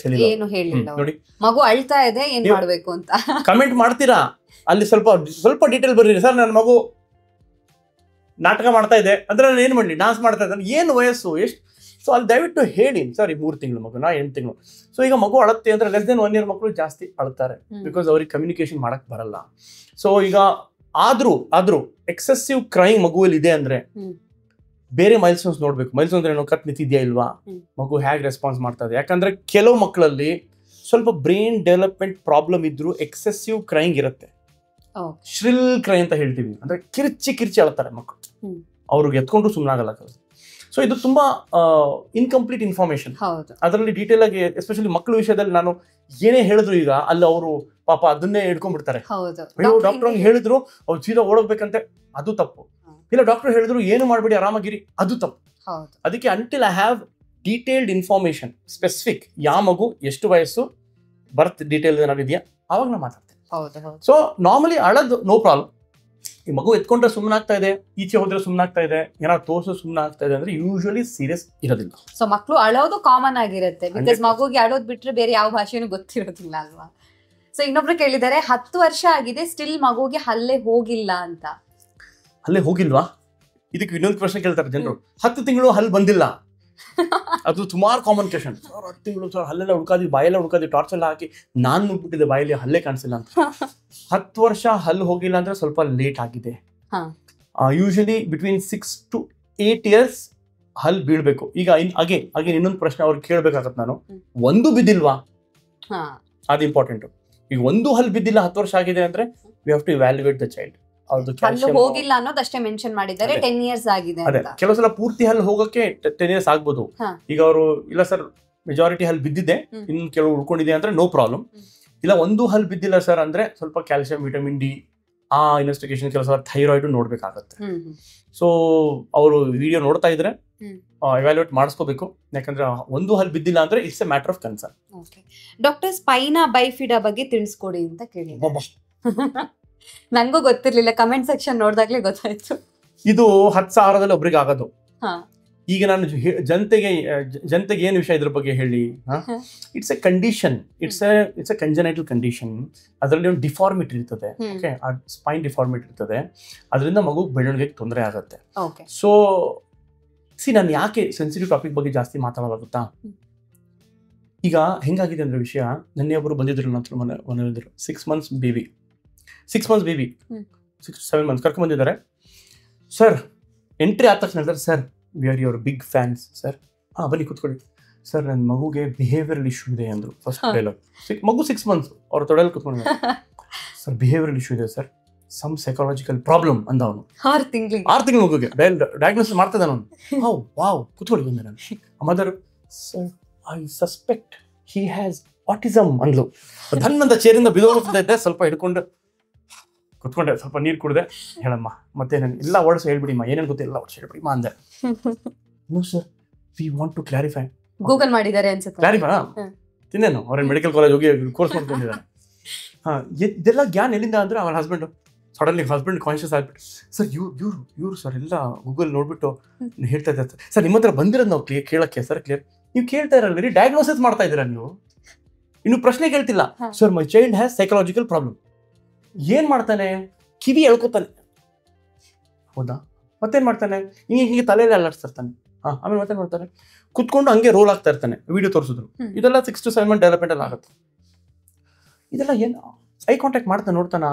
ಹೇಳಿಲ್ಲ ನೋಡಿ, ಮಗು ಅಳ್ತಾ ಇದೆ, ಏನ್ ಮಾಡ್ಬೇಕು ಅಂತ ಕಮೆಂಟ್ ಮಾಡ್ತೀರಾ, ಅಲ್ಲಿ ಸ್ವಲ್ಪ ಡೀಟೇಲ್ ಬರ್ರಿ. ಸರ್ ನನ್ನ ಮಗು ನಾಟಕ ಮಾಡ್ತಾ ಇದೆ ಅಂದ್ರೆ ನಾನು ಏನ್ ಮಾಡಲಿ, ಡಾನ್ಸ್ ಮಾಡ್ತಾ ಇದ್ದಾನೆ, ಏನು ವಯಸ್ಸು ಎಷ್ಟು? ಸೊ ಅಲ್ಲಿ ದಯವಿಟ್ಟು ಹೇಳಿ, ಸರ್ 3 ತಿಂಗಳು ಮಗು, 8 ತಿಂಗಳು. ಸೊ ಈಗ ಮಗು ಅಳುತ್ತೆ ಅಂದ್ರೆ ಲೆಸ್ ದೆನ್ 1 year ಮಕ್ಕಳು ಜಾಸ್ತಿ ಅಳ್ತಾರೆ, ಬಿಕಾಸ್ ಅವ್ರಿಗೆ ಕಮ್ಯುನಿಕೇಶನ್ ಮಾಡಕ್ ಬರಲ್ಲ. ಸೊ ಈಗ ಆದ್ರೂ ಎಕ್ಸೆಸಿವ್ ಕ್ರೈಂಗ್ ಮಗುವಲ್ಲಿ ಇದೆ ಅಂದ್ರೆ ಬೇರೆ ಮೈಲ್ ಸ್ಟೋನ್ಸ್ ನೋಡ್ಬೇಕು. ಮೈಲ್ ಸ್ಟೋನ್ಸ್ ಏನೋ ಕತ್ ನಿಂತಿದ್ಯಾ ಇಲ್ವಾ, ಮಗು ಹೇಗೆ ರೆಸ್ಪಾನ್ಸ್ ಮಾಡ್ತಾ ಇದೆ. ಯಾಕಂದ್ರೆ ಕೆಲವು ಮಕ್ಕಳಲ್ಲಿ ಸ್ವಲ್ಪ ಬ್ರೈನ್ ಡೆವಲಪ್ಮೆಂಟ್ ಪ್ರಾಬ್ಲಮ್ ಇದ್ರು ಎಕ್ಸೆಸಿವ್ ಕ್ರೈಂಗ್ ಇರುತ್ತೆ. ಶ್ರಿಲ್ ಕ್ರೈ ಅಂತ ಹೇಳ್ತೀವಿ, ಅಂದ್ರೆ ಕಿರ್ಚಿ ಅಳ್ತಾರೆ ಮಕ್ಕಳು, ಅವ್ರಿಗೆ ಎತ್ಕೊಂಡು ಸುಮ್ಮನಾಗಲ್ಲ. ಸೊ ಇದು ತುಂಬಾ ಇನ್ಕಂಪ್ಲೀಟ್ ಇನ್ಫಾರ್ಮೇಶನ್. ಅದರಲ್ಲಿ ಡೀಟೇಲ್ ಆಗಿ, ಎಸ್ಪೆಷಲಿ ಮಕ್ಕಳ ವಿಷಯದಲ್ಲಿ ನಾನು ಏನೇ ಹೇಳಿದ್ರು ಈಗ ಅಲ್ಲಿ ಅವರು ಪಾಪ ಅದನ್ನೇ ಹಿಡ್ಕೊಂಡ್ಬಿಡ್ತಾರೆ. ಡಾಕ್ಟರ್ ಹೇಳಿದ್ರು ಅವ್ರು ಸೀದಾ ಓಡೋಗ್ಬೇಕಂತೆ, ಅದು ತಪ್ಪು. ಇಲ್ಲ ಡಾಕ್ಟರ್ ಹೇಳಿದ್ರು ಏನು ಮಾಡ್ಬೇಡಿ ಆರಾಮಾಗಿರಿ, ಅದು ತಪ್ಪು. ಅದಕ್ಕೆ until I have detailed information, specific ಯಾವ ಮಗು ಎಷ್ಟು ವಯಸ್ಸು, ಬರ್ತ್ ಡೀಟೇಲ್ ಏನಾದ್ರು ಇದೆಯಾ, ಅವಾಗ ನಾ ಮಾತಾಡ್ತೇನೆ. ಸೊ ನಾರ್ಮಲಿ ಅಳದು ನೋ ಪ್ರಾಬ್ಲಮ್. ಈ ಮಗು ಎತ್ಕೊಂಡ್ರೆ ಸುಮ್ಮನಾಗ್ತಾ ಇದೆ, ಈಚೆ ಹೋದ್ರೆ ಸುಮ್ಮನಾಗ್ತಾ ಇದೆ, ಏನಾದ್ರು ತೋರ್ಸೋ ಸುಮ್ಮನಾಗ್ತಾ ಇದೆ ಅಂದ್ರೆ ಯೂಶುವಲಿ ಸೀರಿಯಸ್ ಇರೋದಿಲ್ಲ. ಸೊ ಮಕ್ಕಳು ಅಳೋದು ಕಾಮನ್ ಆಗಿರುತ್ತೆ, ಬಿಕಾಸ್ ಮಗುಗೆ ಅಳೋದ್ ಬಿಟ್ರೆ ಬೇರೆ ಯಾವ ಭಾಷೆನೂ ಗೊತ್ತಿರೋದಿಲ್ಲ ಅಲ್ವಾ. ಸೊ ಇನ್ನೊಬ್ರು ಕೇಳಿದ್ದಾರೆ, 10 ವರ್ಷ ಆಗಿದೆ ಸ್ಟಿಲ್ ಮಗುಗೆ ಹಲ್ಲೆ ಹೋಗಿಲ್ಲ ಅಂತ. ಹಲ್ಲೆ ಹೋಗಿಲ್ವಾ? ಇದಕ್ಕೆ ಇನ್ನೊಂದು ಪ್ರಶ್ನೆ ಕೇಳ್ತಾರೆ ಜನರು, 10 ತಿಂಗಳು ಹಲ್ಲು ಬಂದಿಲ್ಲ. ಅದು ಸುಮಾರು ಕಾಮನ್ ಕ್ವೆಶ್ಚನ್. 10 ತಿಂಗಳು ಸರ್ ಹಲ್ಲೆಲ್ಲ ಹುಡ್ಕಾದಿ, ಬಾಯೆಲ್ಲ ಹುಡ್ಕಾದಿ, ಟಾರ್ಚ್ ಎಲ್ಲ ಹಾಕಿ ನಾನು ನುಗ್ಬಿಟ್ಟಿದೆ, ಬಾಯಲ್ಲಿ ಹಲ್ಲೆ ಕಾಣಿಸಿಲ್ಲ ಅಂತ. 10 ವರ್ಷ ಹಲ್ಲು ಹೋಗಿಲ್ಲ ಅಂದ್ರೆ ಸ್ವಲ್ಪ ಲೇಟ್ ಆಗಿದೆ. ಯೂಶಲಿ ಬಿಟ್ವೀನ್ 6 to 8 years ಹಲ್ಲು ಬೀಳ್ಬೇಕು. ಈಗ ಅಗೇನ್ ಇನ್ನೊಂದು ಪ್ರಶ್ನೆ ಅವ್ರಿಗೆ ಕೇಳ್ಬೇಕಾಗತ್ತೆ ನಾನು, ಒಂದು ಬಿದ್ದಿಲ್ವಾ? ಅದು ಇಂಪಾರ್ಟೆಂಟ್. ಈಗ ಒಂದು ಹಲ್ಲು ಬಿದ್ದಿಲ್ಲ 10 ವರ್ಷ ಆಗಿದೆ ಅಂದ್ರೆ we have to evaluate the child. ಹೋಗಿಲ್ಲ ಅನ್ನೋದಷ್ಟೇ ಮೆನ್ಷನ್ ಮಾಡಿದ್ದಾರೆ, 10 years ಆಗಿದೆ. ಕೆಲವು ಸಲ ಪೂರ್ತಿ ಹಲ್ಲು ಹೋಗಕ್ಕೆ 10 years ಆಗ್ಬೋದು. ಈಗ ಅವರು ಇಲ್ಲ ಸರ್ ಮೆಜಾರಿಟಿ ಹಲ್ಲು ಬಿದ್ದಿದೆ, ಇನ್ನು ಕೆಲವು ಉಳ್ಕೊಂಡಿದೆ ಅಂದ್ರೆ ನೋ ಪ್ರಾಬ್ಲಮ್. ಇಲ್ಲ ಒಂದು ಹಲ್ಲು ಬಿದ್ದಿಲ್ಲ ಸರ್ ಅಂದ್ರೆ ಸ್ವಲ್ಪ ಕ್ಯಾಲ್ಸಿಯಂ, ವಿಟಮಿನ್ ಡಿ, ಆ ಇನ್ವೆಸ್ಟಿಗೇಷನ್, ಕೆಲವು ಸಲ ಥೈರಾಯ್ಡ್ ನೋಡ್ಬೇಕಾಗತ್ತೆ. ಸೊ ಅವರು ವಿಡಿಯೋ ನೋಡ್ತಾ ಇದ್ರೆ ಎವ್ಯಾಲ್ಯೂಯೇಟ್ ಮಾಡಿಸ್ಕೋಬೇಕು. ಯಾಕಂದ್ರೆ ಒಂದು ಹಲ್ಲು ಬಿದ್ದಿಲ್ಲ ಅಂದ್ರೆ it's a matter of concern. Doctor spina bifida ಬಗ್ಗೆ ತಿಳಿಸ್ಕೊಡಿ ಅಂತ ಕೇಳಿದ್ದಾರೆ. ನನ್ಗೂ ಗೊತ್ತಿರ್ಲಿಲ್ಲ, ಕಮೆಂಟ್ ಸೆಕ್ಷನ್ ನೋಡಿದಾಗ್ಲೇ ಗೊತ್ತಾಯ್ತು. ಇದು 10,000ದಲ್ಲಿ ಒಬ್ರಿಗೆ ಆಗೋದು. ಈಗ ನಾನು ಜನತೆಗೆ ಏನು ವಿಷಯ ಇದ್ರ ಬಗ್ಗೆ ಹೇಳಿ, it's A condition, it's A congenital condition. ಅದರಲ್ಲಿ ಒಂದು ಡಿಫಾರ್ಮಿಟಿ ಇರ್ತದೆ, ಓಕೆ, ಸ್ಪೈನ್ ಡಿಫಾರ್ಮಿಟಿ ಇರ್ತದೆ, ಅದರಿಂದ ಮಗು ಬೆಳವಣಿಗೆಗೆ ತೊಂದರೆ ಆಗುತ್ತೆ. ಸೊ ನಾನು ಯಾಕೆ ಸೆನ್ಸಿಟಿವ್ ಟಾಪಿಕ್ ಬಗ್ಗೆ ಜಾಸ್ತಿ ಮಾತಾಡೋದಾಗುತ್ತಾ, ಈಗ ಹೆಂಗಾಗಿದೆ ಅಂದ್ರೆ ವಿಷಯ, ನೆನ್ನೆ ಒಬ್ಬರು ಬಂದಿದ್ರು ನನ್ನ ಮನೆಯಲ್ಲಿದ್ರು, 6 months ಬೇಬಿ 6 to 7 months ಕರ್ಕೊಂಡ್ ಬಂದಿದ್ದಾರೆ. ಸರ್ ಎಂಟ್ರಿ ಆದ ತಕ್ಷಣ ಹೇಳ್ತಾರೆ, sir we are your big fans sir. ಬನ್ನಿ ಕೂತ್ಕೊಳ್ಳಿ ಸರ್ ನನ್ನ ಮಗುಗೆ ಬಿಹೇವಿಯರಲ್ ಇಶ್ಯೂ ಇದೆ ಅಂದ್ರು ಫಸ್ಟ್ ಡೈಲಾಗ್. ಮಗು 6 months ಅವ್ರ ತೊಡೆಯಲ್ಲಿ ಕುತ್ಕೊಂಡು ಸರ್ ಬಿಹೇವಿಯರಲ್ ಇಶ್ಯೂ ಇದೆ ಸರ್, ಸಮ್ ಸೈಕಾಲಜಿಕಲ್ ಪ್ರಾಬ್ಲಮ್ ಅಂದ ಅವನು. 6 ತಿಂಗಳು ಮಗುಗೆ ಡಯಾಗ್ನೋಸಿಸ್ ಮಾಡ್ತಾ ಇದ್ದಾನೆ ಅವನು. ವಾವ್ ಕುತ್ಕೊಳ್ಳಿ ಬಂದೆ ನಾನು. Mother sir I suspect he has autism ಅಂದ್ಲು. ತನ್ನಂತ ಚೇರಿಂದ ಬಿದೋಗ್ತಾ ಇದ್ದೆ, ಸ್ವಲ್ಪ ಹಿಡ್ಕೊಂಡು ಕುತ್ಕೊಂಡೆ, ಸ್ವಲ್ಪ ನೀರು ಕುಡಿದೆ. ಹೇಳಮ್ಮ ಮತ್ತೆ ನಾನು ಎಲ್ಲ ವರ್ಡ್ಸ್ ಹೇಳ್ಬಿಡಿಮ್ಮ, ಏನೇನು ಗೊತ್ತಿಲ್ಲ ಎಲ್ಲ ವರ್ಡ್ಸ್ ಹೇಳ್ಬಿಡಿಮ್ಮ ಅಂದೆ. No sir we want to clarify. Google ಮಾಡಿದ್ದಾರೆ ಅನ್ಸುತ್ತೆ. ಕ್ಲಾರಿಫೈ ತಿಂದೇನು ಅವ್ರೇನು ಮೆಡಿಕಲ್ ಕಾಲೇಜ್ ಹೋಗಿ ಕೋರ್ಸ್ ಮಾಡ್ಕೊಂಡಿದ್ದಾರೆ. ಇದೆಲ್ಲ ಜ್ಞಾನ ಎಲ್ಲಿಂದ ಅಂದ್ರೆ ಅವನ ಹಸ್ಬೆಂಡು ಸಡನ್ಲಿ ಹಸ್ಬೆಂಡ್ ಕಾನ್ಶಿಯಸ್ ಆಗ್ಬಿಟ್ಟು ಸರ್ ಇವ್ರು ಸರ್ ಎಲ್ಲ ಗೂಗಲ್ ನೋಡ್ಬಿಟ್ಟು ಹೇಳ್ತಾ ಇದ್ದಾರೆ ಸರ್ ನಿಮ್ಮ ಹತ್ರ ಬಂದಿರೋದು ನಾವು ಕೇಳಕ್ಕೆ ಸರ್ ಕ್ಲಿಯರ್. ನೀವು ಕೇಳ್ತಾ ಇರಲ್ಲ, ಡಯಾಗ್ನೋಸಿಸ್ ಮಾಡ್ತಾ ಇದ್ದೀರಾ ನೀವು, ಇನ್ನು ಪ್ರಶ್ನೆ ಕೇಳ್ತಿಲ್ಲ. Sir my child has psychological problem. ಏನ್ ಮಾಡ್ತಾನೆ, ಕಿವಿ ಎಳ್ಕೊತಾನೆ. ಹೌದಾ, ಮತ್ತೇನ್ ಮಾಡ್ತಾನೆ, ಹಿಂಗೆ ತಲೆಯಲ್ಲಿ ಅಲ್ಲಾಡ್ತಿರ್ತಾನೆ. ಆಮೇಲೆ ಮತ್ತೇನ್ ಮಾಡ್ತಾನೆ, ಕುತ್ಕೊಂಡು ಹಂಗೆ ರೋಲ್ ಆಗ್ತಾ ಇರ್ತಾನೆ. ವಿಡಿಯೋ ತೋರಿಸಿದ್ರು. ಇದೆಲ್ಲ 6 to 7 month ಡೆವಲಪ್ಮೆಂಟ್ ಅಲ್ಲಿ ಆಗುತ್ತೆ. ಇದೆಲ್ಲ ಏನು ಐ ಕಾಂಟ್ಯಾಕ್ಟ್ ಮಾಡ್ತಾನೆ, ನೋಡ್ತಾನ,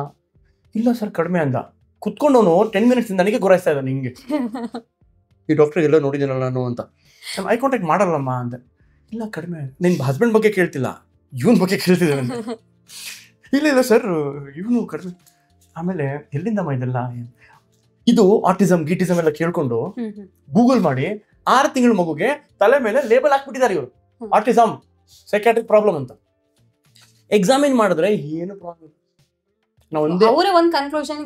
ಇಲ್ಲ ಸರ್ ಕಡಿಮೆ ಅಂದ. ಕುತ್ಕೊಂಡವನು 10 minutes ನನಗೆ ಗುರಾಯಿಸ್ತಾ ಇದ್ದಾನೆ ಹಿಂಗೆ. ಈ ಡಾಕ್ಟರ್ ಎಲ್ಲ ನೋಡಿದ್ದೀನಲ್ಲ ನಾನು ಅಂತ. ನಾನು ಐ ಕಾಂಟ್ಯಾಕ್ಟ್ ಮಾಡಲ್ಲಮ್ಮ ಅಂದೆ. ಇಲ್ಲ ಕಡಿಮೆ, ನಿನ್ ಹಸ್ಬೆಂಡ್ ಬಗ್ಗೆ ಕೇಳ್ತಿಲ್ಲ, ಇವನ್ ಬಗ್ಗೆ ಕೇಳ್ತಿದ್ದಾನೆ. ಇಲ್ಲ ಸರ್ ಇವನು ಕಡಿಮೆ. ಆಮೇಲೆ ಎಲ್ಲಿಂದಮ್ಮ ಇದೆಲ್ಲ, ಇದು ಆಟಿಸಮ್ ಗೀಟಿಸಮ್ ಎಲ್ಲ ಕೇಳ್ಕೊಂಡು ಗೂಗಲ್ ಮಾಡಿ 6 ತಿಂಗಳ ಮಗುಗೆ ತಲೆ ಮೇಲೆ ಲೇಬಲ್ ಹಾಕ್ಬಿಟ್ಟಿದ್ದಾರೆ ಇವರು, ಆಟಿಸಮ್ ಸೈಕ್ಯಾಟ್ರಿಕ್ ಪ್ರಾಬ್ಲಮ್ ಅಂತ. ಎಕ್ಸಾಮಿನ್ ಮಾಡಿದ್ರೆ ಏನು ಪ್ರಾಬ್ಲಮ್, ಅವರೇ ಒಂದು ಕನ್ಕ್ಲೂಷನ್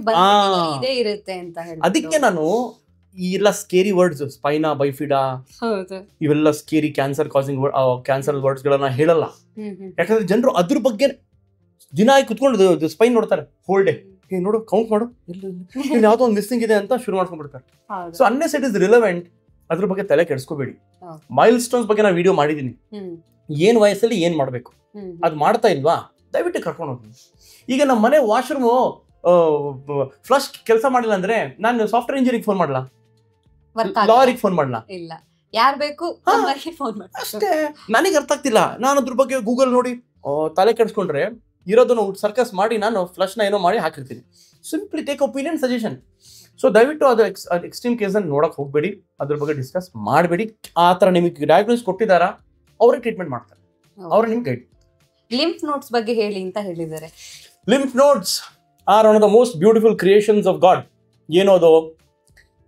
ಇದೇ ಇರುತ್ತೆ ಅಂತ ಹೇಳಿ. ಅದಕ್ಕೆ ನಾನು ಈ ಎಲ್ಲ ಸ್ಕೇರಿ ವರ್ಡ್ಸ್ ಸ್ಪೈನಾ ಬೈಫಿಡಾ ಇವೆಲ್ಲ ಸ್ಕೇರಿ ಕ್ಯಾನ್ಸರ್ ವರ್ಡ್ಸ್ ಗಳನ್ನ ಹೇಳಲ್ಲ. ಯಾಕಂದ್ರೆ ಜನರು ಅದ್ರ ಬಗ್ಗೆ ದಿನ ಕುತ್ಕೊಂಡು ಸ್ಪೈನ್ ನೋಡ್ತಾರೆ ಹೋಲ್ ಡೇ. ನೋಡು ಕೌಂಟ್ ಮಾಡು, ಇಲ್ಲಿ ಯಾವ್ದೋ ಒಂದು ಮಿಸ್ಸಿಂಗ್ ಇದೆ ಅಂತ ಶುರು ಮಾಡ್ಕೊಂಡ್ಬಿಡ್ತಾರೆ. So unless it is relevant ಅದ್ರ ಬಗ್ಗೆ ತಲೆ ಕೆಡಿಸ್ಕೋಬೇಡಿ. ಮೈಲ್ ಸ್ಟೋನ್ಸ್ ಬಗ್ಗೆ ನಾನು ವಿಡಿಯೋ ಮಾಡಿದೀನಿ, ಏನ್ ವಯಸ್ಸಲ್ಲಿ ಏನ್ ಮಾಡ್ಬೇಕು, ಅದ್ ಮಾಡ್ತಾ ಇಲ್ವಾ ದಯವಿಟ್ಟು ಕರ್ಕೊಂಡು ಹೋಗಿ. ಈಗ ನಮ್ಮ ಮನೆ ವಾಶ್ರೂಮು ಫ್ಲಶ್ ಕೆಲಸ ಮಾಡಿಲ್ಲ ಅಂದ್ರೆ ನಾನು ಸಾಫ್ಟ್ವೇರ್ ಇಂಜಿನಿಯರಿಂಗ್ ಫೋನ್ ಮಾಡಲ್ಲ, ಲಾರಿಗೆ ಫೋನ್ ಮಾಡಲ್ಲ, ಇಲ್ಲ ಯಾರು ಬೇಕು ಅಷ್ಟೇ. ನನಗೆ ಅರ್ಥ ಆಗ್ತಿಲ್ಲ, ನಾನು ಅದ್ರ ಬಗ್ಗೆ ಗೂಗಲ್ ನೋಡಿ ತಲೆ ಕೆಡಿಸ್ಕೊಂಡ್ರೆ ಇರೋದನ್ನು ಸರ್ಕಸ್ ಮಾಡಿ ನಾನು ಫ್ಲಶ್ನ ಏನೋ ಮಾಡಿ ಹಾಕಿರ್ತೀನಿ. Simply take opinion suggestion. So ದಯವಿಟ್ಟು ಅದು ಎಕ್ಸ್ಟ್ರೀಮ್ ಕೇಸನ್ನು ನೋಡಕ್ ಹೋಗ್ಬೇಡಿ, ಅದ್ರ ಬಗ್ಗೆ ಡಿಸ್ಕಸ್ ಮಾಡಬೇಡಿ. ಆ ಥರ ನಿಮಗೆ ಡಯಾಗ್ನೋಸ್ ಕೊಟ್ಟಿದ್ದಾರಾ ಅವ್ರಿಗೆ ಟ್ರೀಟ್ಮೆಂಟ್ ಮಾಡ್ತಾರೆ, ಅವ್ರ ನಿಮ್ಗೆ ಗೈಡ್. ಲಿಂಫ್ ನೋಟ್ಸ್ ಬಗ್ಗೆ ಹೇಳಿ ಅಂತ ಹೇಳಿದ್ದಾರೆ. Lymph nodes are one of the most beautiful creations of God. ಏನೋದು,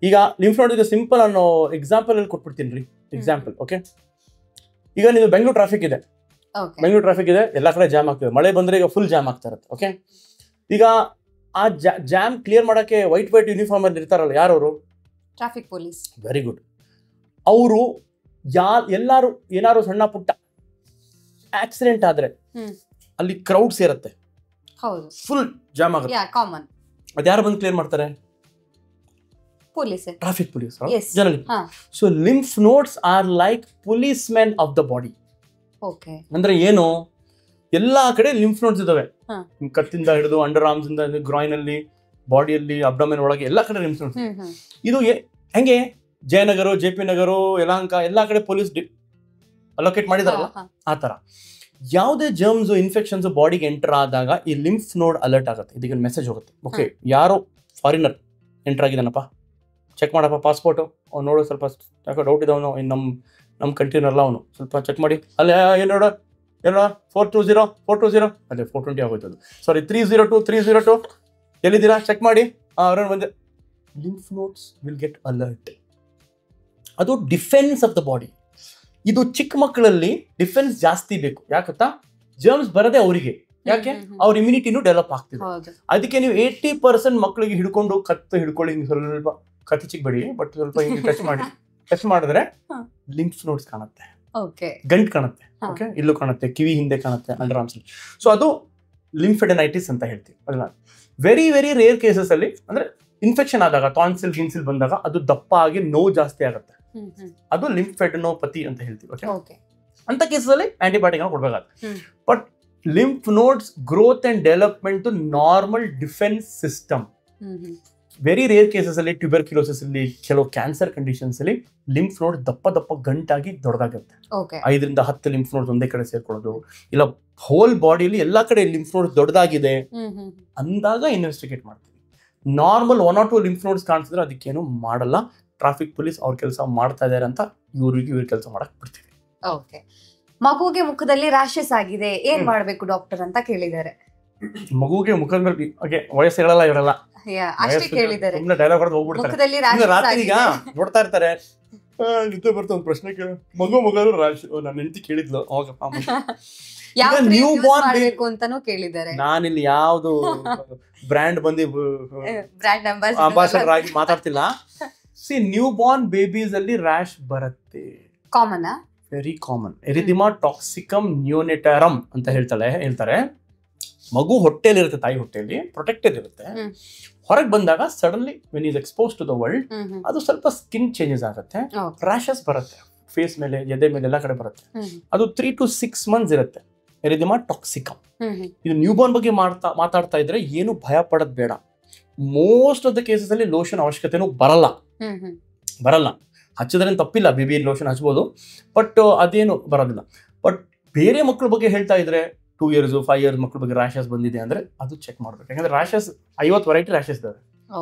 ಈಗ ಲಿಂಫ್ ನೋಟ್ ಇದು ಸಿಂಪಲ್ ಅನ್ನೋ ಎಕ್ಸಾಂಪಲ್ ಅಲ್ಲಿ ಕೊಟ್ಬಿಡ್ತೀನಿ ರೀ. ಎಕ್ಸಾಂಪಲ್ ಓಕೆ, ಈಗ ನೀವು ಬೆಂಗಳೂರು ಟ್ರಾಫಿಕ್ ಇದೆ, ಎಲ್ಲ ಕಡೆ ಜಾಮ್ ಆಗ್ತದೆ. ಮಳೆ ಬಂದ್ರೆ ಈಗ ಫುಲ್ ಜಾಮ್ ಆಗ್ತಾ ಇರುತ್ತೆ. ಓಕೆ, ಈಗ ಆ ಜಾಮ್ ಕ್ಲಿಯರ್ ಮಾಡಕ್ಕೆ ವೈಟ್ ಯೂನಿಫಾರ್ಮ್ ಅಲ್ಲಿ ಇರ್ತಾರಲ್ಲ, ಯಾರವರು? Traffic police. Very good. ಅವರು ಎಲ್ಲಾರು ಏನಾರು ಸಣ್ಣ ಪುಟ್ಟ ಆಕ್ಸಿಡೆಂಟ್ ಆದ್ರೆ ಅಲ್ಲಿ ಕ್ರೌಡ್ ಸೇರುತ್ತೆ, ಫುಲ್ ಜಾಮ್ ಆಗುತ್ತೆ. ಅದ್ಯಾರು ಬಂದು ಕ್ಲಿಯರ್ ಮಾಡ್ತಾರೆ? Traffic police generally. So lymph nodes are like police men of the body. ಅಂದ್ರೆ ಏನು, ಎಲ್ಲಾ ಕಡೆ ಲಿಂಫ್ ನೋಟ್ಸ್ ಇದಾವೆ, ಕತ್ತಿಂದ ಹಿಡಿದು ಅಂಡರ್ ಆರ್ಮ್ಸ್ ಇಂದ ಗ್ರಾಯಿನ್ ಅಲ್ಲಿ, ಬಾಡಿಯಲ್ಲಿ, ಅಬ್ಡಮೆನ್ ಒಳಗೆ ಎಲ್ಲಾ ಕಡೆ ಲಿಂಫ್ ನೋಟ್ಸ್. ಇದು ಹೆಂಗೆ ಜಯನಗರ, JP ನಗರ, ಯಲಹಂಕ ಎಲ್ಲಾ ಕಡೆ ಪೊಲೀಸ್ ಅಲೋಕೇಟ್ ಮಾಡಿದಾರಲ್ಲ, ಆ ತರ ಯಾವುದೇ ಜರ್ಮ್ಸ್ ಇನ್ಫೆಕ್ಷನ್ಸ್ ಬಾಡಿಗೆ ಎಂಟರ್ ಆದಾಗ ಈ ಲಿಂಫ್ ನೋಡ್ ಅಲರ್ಟ್ ಆಗುತ್ತೆ. ಇದಕ್ಕೆ ಮೆಸೇಜ್ ಹೋಗುತ್ತೆ, ಓಕೆ ಯಾರೋ ಫಾರಿನರ್ ಎಂಟರ್ ಆಗಿದ್ದಾನಪ್ಪ, ಚೆಕ್ ಮಾಡಪ್ಪ ಪಾಸ್ಪೋರ್ಟು, ಅವ್ನು ನೋಡು ಸ್ವಲ್ಪ ಯಾಕೋ ಡೌಟ್ ಇದೆ, ಅವನು ನಮ್ಮ ಕಂಟ್ರಿನಲ್ಲ, ಅವನು ಸ್ವಲ್ಪ ಚೆಕ್ ಮಾಡಿ. ಅಲ್ಲೇ ಏನು ನೋಡ 420 ಅದೇ 420 ಆಗೋಯ್ತದು, ಸಾರಿ 302 ಎಲ್ಲಿದ್ದೀರಾ ಚೆಕ್ ಮಾಡಿ. ಅವ್ರನ್ನ ಬಂದೆ. Lymph notes will get alert. ಅದು ಡಿಫೆನ್ಸ್ ಆಫ್ ದ ಬಾಡಿ. ಇದು ಚಿಕ್ಕ ಮಕ್ಕಳಲ್ಲಿ ಡಿಫೆನ್ಸ್ ಜಾಸ್ತಿ ಬೇಕು, ಯಾಕಂತ ಜರ್ಮ್ಸ್ ಬರದೆ ಅವರಿಗೆ, ಯಾಕೆ ಅವ್ರ ಇಮ್ಯುನಿಟಿನೂ ಡೆವಲಪ್ ಆಗ್ತಿದೆ. ಅದಕ್ಕೆ ನೀವು 80% ಮಕ್ಕಳಿಗೆ ಹಿಡ್ಕೊಂಡು ಹಿಡ್ಕೊಳ್ಳಿ, ಸ್ವಲ್ಪ ಕತ್ತಿ ಚಿಕ್ಕಬೇಡಿ, ಬಟ್ ಸ್ವಲ್ಪ ಹಿಂಗೆ ಟಚ್ ಮಾಡಿದ್ರೆ ಲಿಂಫ್ ನೋಟ್ಸ್ ಕಾಣುತ್ತೆ, ಗಂಟ್ ಕಾಣುತ್ತೆ, ಓಕೆ ಇಲ್ಲೂ ಕಾಣುತ್ತೆ, ಕಿವಿ ಹಿಂದೆ ಕಾಣುತ್ತೆ, ಅಂಡರ್ ಆರ್ಮ್ಸ್. ಸೊ ಅದು ಲಿಂಫೆಡೆನೈಟಿಸ್ ಅಂತ ಹೇಳ್ತೀವಿ. ಅದನ್ನ ವೆರಿ ವೆರಿ ರೇರ್ ಕೇಸಸ್ ಅಲ್ಲಿ, ಅಂದ್ರೆ ಇನ್ಫೆಕ್ಷನ್ ಆದಾಗ, ಟಾನ್ಸಿಲ್ ಗಿನ್ಸಿಲ್ ಬಂದಾಗ ಅದು ದಪ್ಪ ಆಗಿ ನೋವು ಜಾಸ್ತಿ ಆಗುತ್ತೆ, ಅದು ಲಿಂಫೆಡೆನೋಪತಿ ಅಂತ ಹೇಳ್ತೀವಿ. ಓಕೆ, ಅಂತ ಕೇಸಲ್ಲಿ ಆಂಟಿಬಯೋಟಿಕ್ ಕೊಡ್ಬೇಕಾಗುತ್ತೆ. But lymph nodes growth and development normal defence system. Very rare cases ಅಲ್ಲಿ, ಟ್ಯೂಬರ್ಕ್ಯುಲೋಸಿಸ್ ಅಲ್ಲಿ, ಕೆಲವು ಕ್ಯಾನ್ಸರ್ ಕಂಡೀಷನ್ಸ್ ಅಲ್ಲಿ ಲಿಂಫ್ ನೋಡ್ ದಪ್ಪ ಗಂಟಾಗಿ ದೊಡ್ಡದಾಗುತ್ತೆ. 5 ರಿಂದ 10 ಲಿಂಫ್ ನೋಡ್ಸ್ ಒಂದೇ ಕಡೆ ಸೇರ್ಕೊಳ್ಳೋದು, ಇಲ್ಲ ಹೋಲ್ ಬಾಡಿಯಲ್ಲಿ ಎಲ್ಲಾ ಕಡೆ ಲಿಂಫ್ ನೋಡ್ಸ್ ದೊಡ್ಡದಾಗಿದೆ ಅಂದಾಗ ಇನ್ವೆಸ್ಟಿಗೇಟ್ ಮಾಡ್ತೀವಿ. ನಾರ್ಮಲ್ 1 or 2 ಲಿಂಫ್ ನೋಡ್ಸ್ ಕಾಣಿಸಿದ್ರೆ ಅದಕ್ಕೇನು ಮಾಡಲ್ಲ. ಟ್ರಾಫಿಕ್ ಪೊಲೀಸ್ ಅವ್ರ ಕೆಲಸ ಮಾಡ್ತಾ ಇದಾರೆ ಅಂತ ಇವ್ರ ಕೆಲಸ ಮಾಡಕ್ ಬಿಡ್ತೀವಿ. ಓಕೆ. ಮಗುಗೆ ಮುಖದಲ್ಲಿ ರ್ಯಾಶಸ್ ಆಗಿದೆ, ಏನ್ ಮಾಡ್ಬೇಕು ಡಾಕ್ಟರ್ ಅಂತ ಕೇಳಿದ್ದಾರೆ. ಮಗುಗೆ ಮುಖದ ಮೇಲೆ ವಯಸ್ಸು ಹೇಳಲ್ಲ ಇವರೆಲ್ಲ, ಅಷ್ಟೇ ಕೇಳಿದ್ದಾರೆ. ಡೈಲಾಗ್ ಹೊಡೆದು ಹೋಗ್ಬಿಡ್ತಾರೆ. ಮುಖದಲ್ಲಿ ರಾತ್ರಿ ಈಗ ನೋಡ್ತಾ ಇರ್ತಾರೆ, ನಿದ್ದೆ ಬರ್ತಾ ಒಂದು ಪ್ರಶ್ನೆ ಕೇಳು, ಮಗು ರಾಶಿ. ನನ್ನ ಹೆಂಡತಿ ಕೇಳಿದ್ಲು ಯಾವ ಮಾಡ್ಬೇಕು ಅಂತಾನು ಕೇಳಿದ್ದಾರೆ. ನಾನಿಲ್ಲಿ ಯಾವ್ದು ಬ್ರ್ಯಾಂಡ್ ಬಂದು ಬ್ರ್ಯಾಂಡ್ ಅಂಬಾಸಡರ್ ಆಗಿ ಮಾತಾಡ್ತಿಲ್ಲ. ಸಿ, ನ್ಯೂ ಬಾರ್ನ್ ಬೇಬೀಸ್ ಅಲ್ಲಿ ರ್ಯಾಶ್ ಬರುತ್ತೆ, ಕಾಮನ್, ವೆರಿ ಕಾಮನ್. ಎರಿದಿಮಾ ಟಾಕ್ಸಿಕಮ್ ನಿಯೋನೆಟರಮ್ ಅಂತ ಹೇಳ್ತಾರೆ. ಮಗು ಹೊಟ್ಟೆಲಿರುತ್ತೆ, ತಾಯಿ ಹೊಟ್ಟೆಯಲ್ಲಿ ಪ್ರೊಟೆಕ್ಟೆಡ್ ಇರುತ್ತೆ. ಹೊರಗೆ ಬಂದಾಗ suddenly when is expose to the world, ಅದು ಸ್ವಲ್ಪ ಸ್ಕಿನ್ ಚೇಂಜಸ್ ಆಗುತ್ತೆ, ರ್ಯಾಶಸ್ ಬರುತ್ತೆ, ಫೇಸ್ ಮೇಲೆ, ಎದೆ ಮೇಲೆ ಎಲ್ಲ ಕಡೆ ಬರುತ್ತೆ. ಅದು 3 to 6 months ಇರುತ್ತೆ. ಎರಿದಿಮಾ ಟಾಕ್ಸಿಕಮ್. ಇದು ನ್ಯೂ ಬಾರ್ನ್ ಬಗ್ಗೆ ಮಾತಾಡ್ತಾ ಇದ್ರೆ ಏನು ಭಯ ಪಡೋದು ಬೇಡ. ಮೋಸ್ಟ್ ಆಫ್ ದ ಕೇಸಸ್ ಅಲ್ಲಿ ಲೋಷನ್ ಅವಶ್ಯಕತೆನೂ ಬರಲ್ಲ. ಹಚ್ಚಿದ್ರೆ ತಪ್ಪಿಲ್ಲ, ಬೇಬಿ ಲೋಷನ್ ಹಚ್ಬೋದು, ಬಟ್ ಅದೇನು ಬರೋದಿಲ್ಲ. ಬಟ್ ಬೇರೆ ಮಕ್ಕಳ ಬಗ್ಗೆ ಹೇಳ್ತಾ ಇದ್ರೆ 2 years 5 years ಮಕ್ಕಳ ಬಗ್ಗೆ ರ್ಯಾಶಸ್ ಬಂದಿದೆ ಅಂದ್ರೆ ಅದು ಚೆಕ್ ಮಾಡ್ಬೇಕು. ಯಾಕಂದ್ರೆ ರ್ಯಾಶಸ್ 50 ವೆರೈಟಿ ರ್ಯಾಶಸ್ ಇದಾವೆ.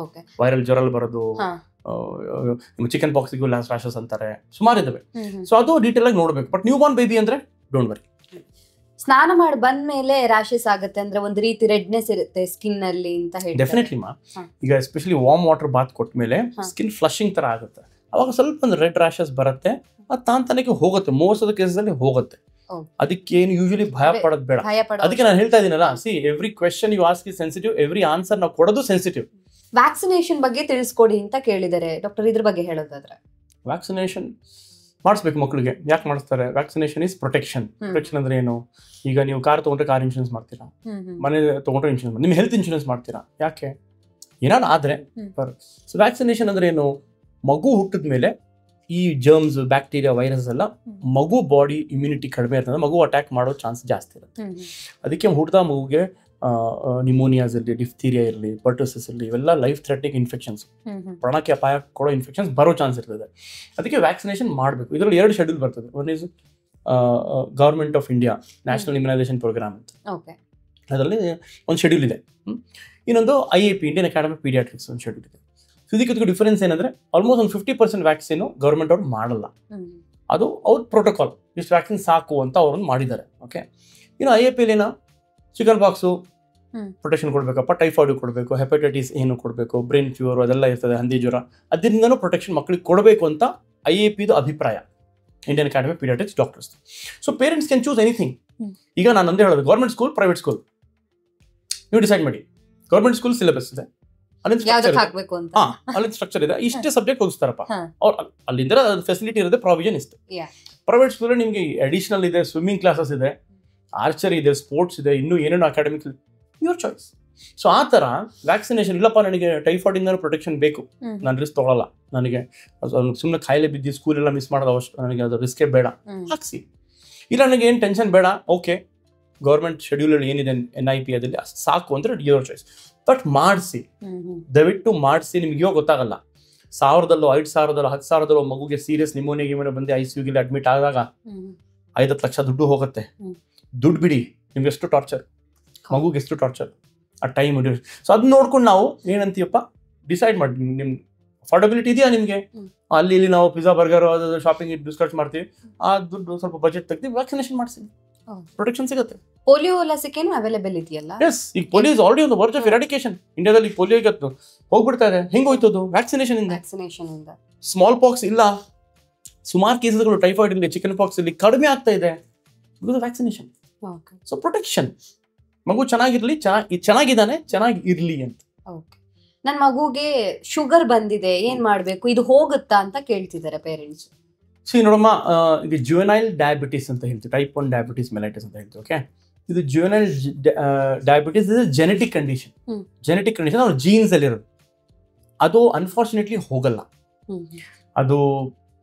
ವೈರಲ್ ಜ್ವರಲ್ಲಿ ಬರೋದು, ಚಿಕನ್ ಪಾಕ್ಸಿಗೂ ರ್ಯಾಶಸ್ ಅಂತಾರೆ, ಸುಮಾರು ಇದಾವೆ. ಸೊ ಅದು ಡೀಟೇಲ್ ಆಗಿ ನೋಡ್ಬೇಕು. ಬಟ್ ನ್ಯೂ ಬಾರ್ನ್ ಬೇಬಿ ಅಂದ್ರೆ ಡೋಂಟ್ ವರಿ. ಸ್ನಾನ ಮಾಡಿ ಬಂದ್ಮೇಲೆ ರ್ಯಾಶಸ್ ಆಗುತ್ತೆ ಅಂದ್ರೆ ಒಂದ್ ರೀತಿ ರೆಡ್ನೆಸ್ ಇರುತ್ತೆ ಸ್ಕಿನ್ ಅಲ್ಲಿ ಅಂತ ಹೇಳಿ. ಡೆಫಿನೆಟ್ಲಿ ಮಾ, ಈಗ ಎಸ್ಪೆಷಲಿ ವಾರ್ಮ್ ವಾಟರ್ ಬಾತ್ ಕೊಟ್ಮೇಲೆ ಸ್ಕಿನ್ ಫ್ಲಶಿಂಗ್ ತರ ಆಗುತ್ತೆ. ಅವಾಗ ಸ್ವಲ್ಪ ಒಂದು ರೆಡ್ ರ್ಯಾಶಸ್ ಬರುತ್ತೆ, ಅದು ತಾಂತಾನಕ್ಕೆ ಹೋಗುತ್ತೆ, ಮೋಸ್ಟ್ ಆಫ್ ದ ಕೇಸಸ್ ಅಲ್ಲಿ ಹೋಗುತ್ತೆ. ಅದಕ್ಕೇನು ಯೂಶಲಿ ಭಯ ಪಡೋದು ಬೇಡ. ಅದಕ್ಕೆ ನಾನು ಹೇಳ್ತಾ ಇದೀನಲ್ಲ, see, every question you ask is sensitive, every answer ನಾವು ಕೊಡೋದು ಸೆನ್ಸಿಟಿವ್. ವ್ಯಾಕ್ಸಿನೇಷನ್ ಬಗ್ಗೆ ತಿಳಿಸ್ಕೊಡಿ ಅಂತ ಕೇಳಿದ್ದಾರೆ ಡಾಕ್ಟರ್, ಇದ್ರ ಬಗ್ಗೆ ಹೇಳೋದಾದ್ರೆ. ವ್ಯಾಕ್ಸಿನೇಷನ್ ಮಾಡಿಸ್ಬೇಕು ಮಕ್ಕಳಿಗೆ. ಯಾಕೆ ಮಾಡಿಸ್ತಾರೆ? Vaccination is protection. ಪ್ರೊಟೆಕ್ಷನ್ ಅಂದ್ರೆ ಏನು? ಈಗ ನೀವು ಕಾರ್ ತಗೊಂಡ್ರೆ ಕಾರ್ ಇನ್ಶೂರೆನ್ಸ್ ಮಾಡ್ತೀರಾ, ಮನೆ ತಗೊಂಡ್ರೆ ಇನ್ಶೂರೆನ್ಸ್, ನಿಮ್ಮ ಹೆಲ್ತ್ ಇನ್ಶೂರೆನ್ಸ್ ಮಾಡ್ತೀರಾ. ಯಾಕೆ? ಏನಾದ್ರು ಆದ್ರೆ. ಸೊ ವ್ಯಾಕ್ಸಿನೇಷನ್ ಅಂದ್ರೆ ಏನು? ಮಗು ಹುಟ್ಟಿದ ಮೇಲೆ ಈ ಜರ್ಮ್ಸ್, ಬ್ಯಾಕ್ಟೀರಿಯಾ, ವೈರಸ್ ಎಲ್ಲ ಮಗು ಬಾಡಿ ಇಮ್ಯುನಿಟಿ ಕಡಿಮೆ ಇರ್ತದೆ, ಮಗು ಅಟ್ಯಾಕ್ ಮಾಡೋ ಚಾನ್ಸ್ ಜಾಸ್ತಿ ಇರುತ್ತೆ. ಅದಕ್ಕೆ ಹುಟ್ಟಿದ ಮಗುಗೆ ನಿಮೋನಿಯಾಸ್ ಇರಲಿ, ಡಿಫ್ತೀರಿಯಾ ಇರಲಿ, ಪರ್ಟೋಸಿಸ್ ಇರಲಿ, ಇವೆಲ್ಲ ಲೈಫ್ ಥ್ರೆಟ್ನಿಂಗ್ ಇನ್ಫೆಕ್ಷನ್ಸ್, ಪ್ರಾಣಕ್ಕೆ ಅಪಾಯ ಕೊಡೋ ಇನ್ಫೆಕ್ಷನ್ಸ್ ಬರೋ ಚಾನ್ಸ್ ಇರ್ತದೆ. ಅದಕ್ಕೆ ವ್ಯಾಕ್ಸಿನೇಷನ್ ಮಾಡಬೇಕು. ಇದರಲ್ಲಿ 2 ಶೆಡ್ಯೂಲ್ ಬರ್ತದೆ. One is government of India national immunisation programme ಅಂತ, ಅದರಲ್ಲಿ ಒಂದು ಶೆಡ್ಯೂಲ್ ಇದೆ. ಇನ್ನೊಂದು IAP, Indian academy of paediatrics, ಒಂದು ಶೆಡ್ಯೂಲ್ ಇದೆ. ಸೊ ಇದಕ್ಕೆ ಡಿಫರೆನ್ಸ್ ಏನಂದ್ರೆ, ಆಲ್ಮೋಸ್ಟ್ ಒಂದು 50% ವ್ಯಾಕ್ಸಿನ್ ಗವರ್ಮೆಂಟ್ ಅವ್ರು ಮಾಡಲ್ಲ. ಅದು ಅವ್ರ ಪ್ರೋಟೋಕಾಲ್, ಇಷ್ಟು ವ್ಯಾಕ್ಸಿನ್ ಸಾಕು ಅಂತ ಅವ್ರನ್ನ ಮಾಡಿದ್ದಾರೆ. ಓಕೆ. ಇನ್ನು IAP ಏನೋ ಚಿಕನ್ ಬಾಕ್ಸು ಪ್ರೊಟೆಕ್ಷನ್ ಕೊಡಬೇಕಪ್ಪ, ಟೈಫಾಯ್ಡ್ ಕೊಡಬೇಕು, ಹೆಪಟೈಟಿಸ್ ಏನು ಕೊಡಬೇಕು, ಬ್ರೈನ್ ಫ್ಯೂರ್ ಅದೆಲ್ಲ ಇರ್ತದೆ, ಹಂದಿ ಜ್ವರ, ಅದರಿಂದನೂ ಪ್ರೊಟೆಕ್ಷನ್ ಮಕ್ಕಳಿಗೆ ಕೊಡಬೇಕು ಅಂತ IAPದು ಅಭಿಪ್ರಾಯ, Indian academy of paediatrics doctors. So parents can choose anything. ಈಗ ನಾನು ಅಂದೇ ಹೇಳೋದು, ಗೌರ್ಮೆಂಟ್ ಸ್ಕೂಲ್, ಪ್ರೈವೇಟ್ ಸ್ಕೂಲ್, ನೀವು ಡಿಸೈಡ್ ಮಾಡಿ. ಗೌರ್ಮೆಂಟ್ ಸ್ಕೂಲ್ ಸಿಲೆಬಸ್ ಇದೆ, ಅಲ್ಲಿ ಸ್ಟ್ರಕ್ಚರ್ ಇದೆ, ಇಷ್ಟೇ ಸಬ್ಜೆಕ್ಟ್ ಓದಿಸ್ತಾರಪ್ಪ ಅವ್ರು, ಅಲ್ಲಿಂದ ಫೆಸಿಲಿಟಿ ಇರುತ್ತೆ, ಪ್ರಾವಿಷನ್ ಇಷ್ಟು. ಪ್ರೈವೇಟ್ ಸ್ಕೂಲ್ ನಿಮಗೆ ಅಡಿಷನಲ್ ಇದೆ, ಸ್ವಿಮ್ಮಿಂಗ್ ಕ್ಲಾಸಸ್ ಇದೆ, ಆರ್ಚರಿ ಇದೆ, ಸ್ಪೋರ್ಟ್ಸ್ ಇದೆ, ಇನ್ನೂ ಏನೇನೋ ಅಕಾಡೆಮಿಕ್, ಯುವರ್ ಚಾಯ್ಸ್. ಸೊ ಆ ಥರ ವ್ಯಾಕ್ಸಿನೇಷನ್ ಇಲ್ಲಪ್ಪ, ನನಗೆ ಟೈಫಾಯ್ಡ್ ಇಂದ ಪ್ರೊಟೆಕ್ಷನ್ ಬೇಕು, ನಾನು ರಿಸ್ಕ್ ತೊಗೊಳಲ್ಲ, ನನಗೆ ಸುಮ್ಮನೆ ಕಾಯಿಲೆ ಬಿದ್ದು ಸ್ಕೂಲೆಲ್ಲ ಮಿಸ್ ಮಾಡೋದು ನನಗೆ ಅದು ರಿಸ್ಕೇ ಬೇಡ, ಹಾಕ್ಸಿ. ಇಲ್ಲ ನನಗೆ ಏನು ಟೆನ್ಷನ್ ಬೇಡ, ಓಕೆ, ಗೌರ್ಮೆಂಟ್ ಶೆಡ್ಯೂಲಲ್ಲಿ ಏನಿದೆ NIP ಅದಲ್ಲಿ ಸಾಕು ಅಂದರೆ ಯುವರ್ ಚಾಯ್ಸ್. ಬಟ್ ಮಾಡಿಸಿ, ದಯವಿಟ್ಟು ಮಾಡಿಸಿ. ನಿಮ್ಗೆ ಇವಾಗ ಗೊತ್ತಾಗಲ್ಲ, 1000 5,000 10,000 ಮಗುಗೆ ಸೀರಿಯಸ್ ನಿಮೋನಿಯಾ ಬಂದು ICUಗೆ ಅಡ್ಮಿಟ್ ಆದಾಗ 5-10 ಲಕ್ಷ ದುಡ್ಡು ಹೋಗುತ್ತೆ. ದುಡ್ಡು ಬಿಡಿ, ನಿಮ್ಗೆ ಎಷ್ಟು ಟಾರ್ಚರ್, ಮಗುಗೆ ಎಷ್ಟು ಟಾರ್ಚರ್ ಆ ಟೈಮ್. ಸೊ ಅದನ್ನ ನೋಡ್ಕೊಂಡು ನಾವು ಏನಂತೀವಪ್ಪ ಡಿಸೈಡ್ ಮಾಡಿ, ನಿಮ್ಗೆ ಅಫೋರ್ಡಬಿಲಿಟಿ ಇದೆಯಾ ನಿಮಗೆ, ಅಲ್ಲಿ ಇಲ್ಲಿ ನಾವು ಪಿಜ್ಜಾ ಬರ್ಗರ್ ಅದು ಶಾಪಿಂಗ್ ಡಿಸ್ಕಸ್ ಮಾಡ್ತೀವಿ, ಆ ದುಡ್ಡು ಸ್ವಲ್ಪ ಬಜೆಟ್ ತೆಗ್ದು ವ್ಯಾಕ್ಸಿನೇಷನ್ ಮಾಡಿಸಿ, ಪ್ರೊಟೆಕ್ಷನ್ ಸಿಗುತ್ತೆ. ಪೋಲಿಯೋ ಲಸಿಕೆನೂ ಅವೈಲೇಬಲ್ ಇದೆಯಲ್ಲ? ಎಸ್, ಈಗ polio is already on the verge of eradication. ಇಂಡಿಯಾದಲ್ಲಿ ಪೋಲಿಯೋ ಈಗ ಹೋಗ್ಬಿಡ್ತಾ ಇದೆ. ಹೆಂಗ್ ಹೋಯ್ತದು? ವ್ಯಾಕ್ಸಿನೇಷನ್ ಇಂದ. ಸ್ಮಾಲ್ ಪಾಕ್ಸ್ ಇಲ್ಲ, ಸುಮಾರು ಕೇಸಸ್ಗಳು ಟೈಫಾಯ್ಡ್ ಇಲ್ಲಿ, ಚಿಕನ್ ಪಾಕ್ಸ್ ಇಲ್ಲಿ ಕಡಿಮೆ ಆಗ್ತಾ ಇದೆ, ವ್ಯಾಕ್ಸಿನೇಷನ್. ಸೊ ಪ್ರೊಟೆಕ್ಷನ್, ಮಗು ಚೆನ್ನಾಗಿರ್ಲಿ, ಚೆನ್ನಾಗಿದ್ದಾನೆ, ಚೆನ್ನಾಗಿ ಇರ್ಲಿ ಅಂತ. ನನ್ನ ಮಗುಗೆ ಶುಗರ್ ಬಂದಿದೆ, ಏನ್ ಮಾಡ್ಬೇಕು, ಇದು ಹೋಗುತ್ತಾ ಅಂತ ಕೇಳ್ತಿದ್ದಾರೆ ಪೇರೆಂಟ್ಸ್. ನೋಡಮ್ಮ, ಈಗ ಜುವೆನೈಲ್ ಡಯಾಬಿಟಿಸ್ ಅಂತ ಹೇಳ್ತೀವಿ, ಟೈಪ್ 1 ಡಯಾಬಿಟಿಸ್ ಮೆಲೈಟಿಸ್ ಅಂತ ಹೇಳ್ತೀವಿ. ಓಕೆ, ಇದು juvenile diabetes is genetic condition. Genetic condition ಅವ್ರ ಜೀನ್ಸ್ ಅಲ್ಲಿ ಇರೋದು, ಅದು ಅನ್ಫಾರ್ಚುನೇಟ್ಲಿ ಹೋಗಲ್ಲ. ಅದು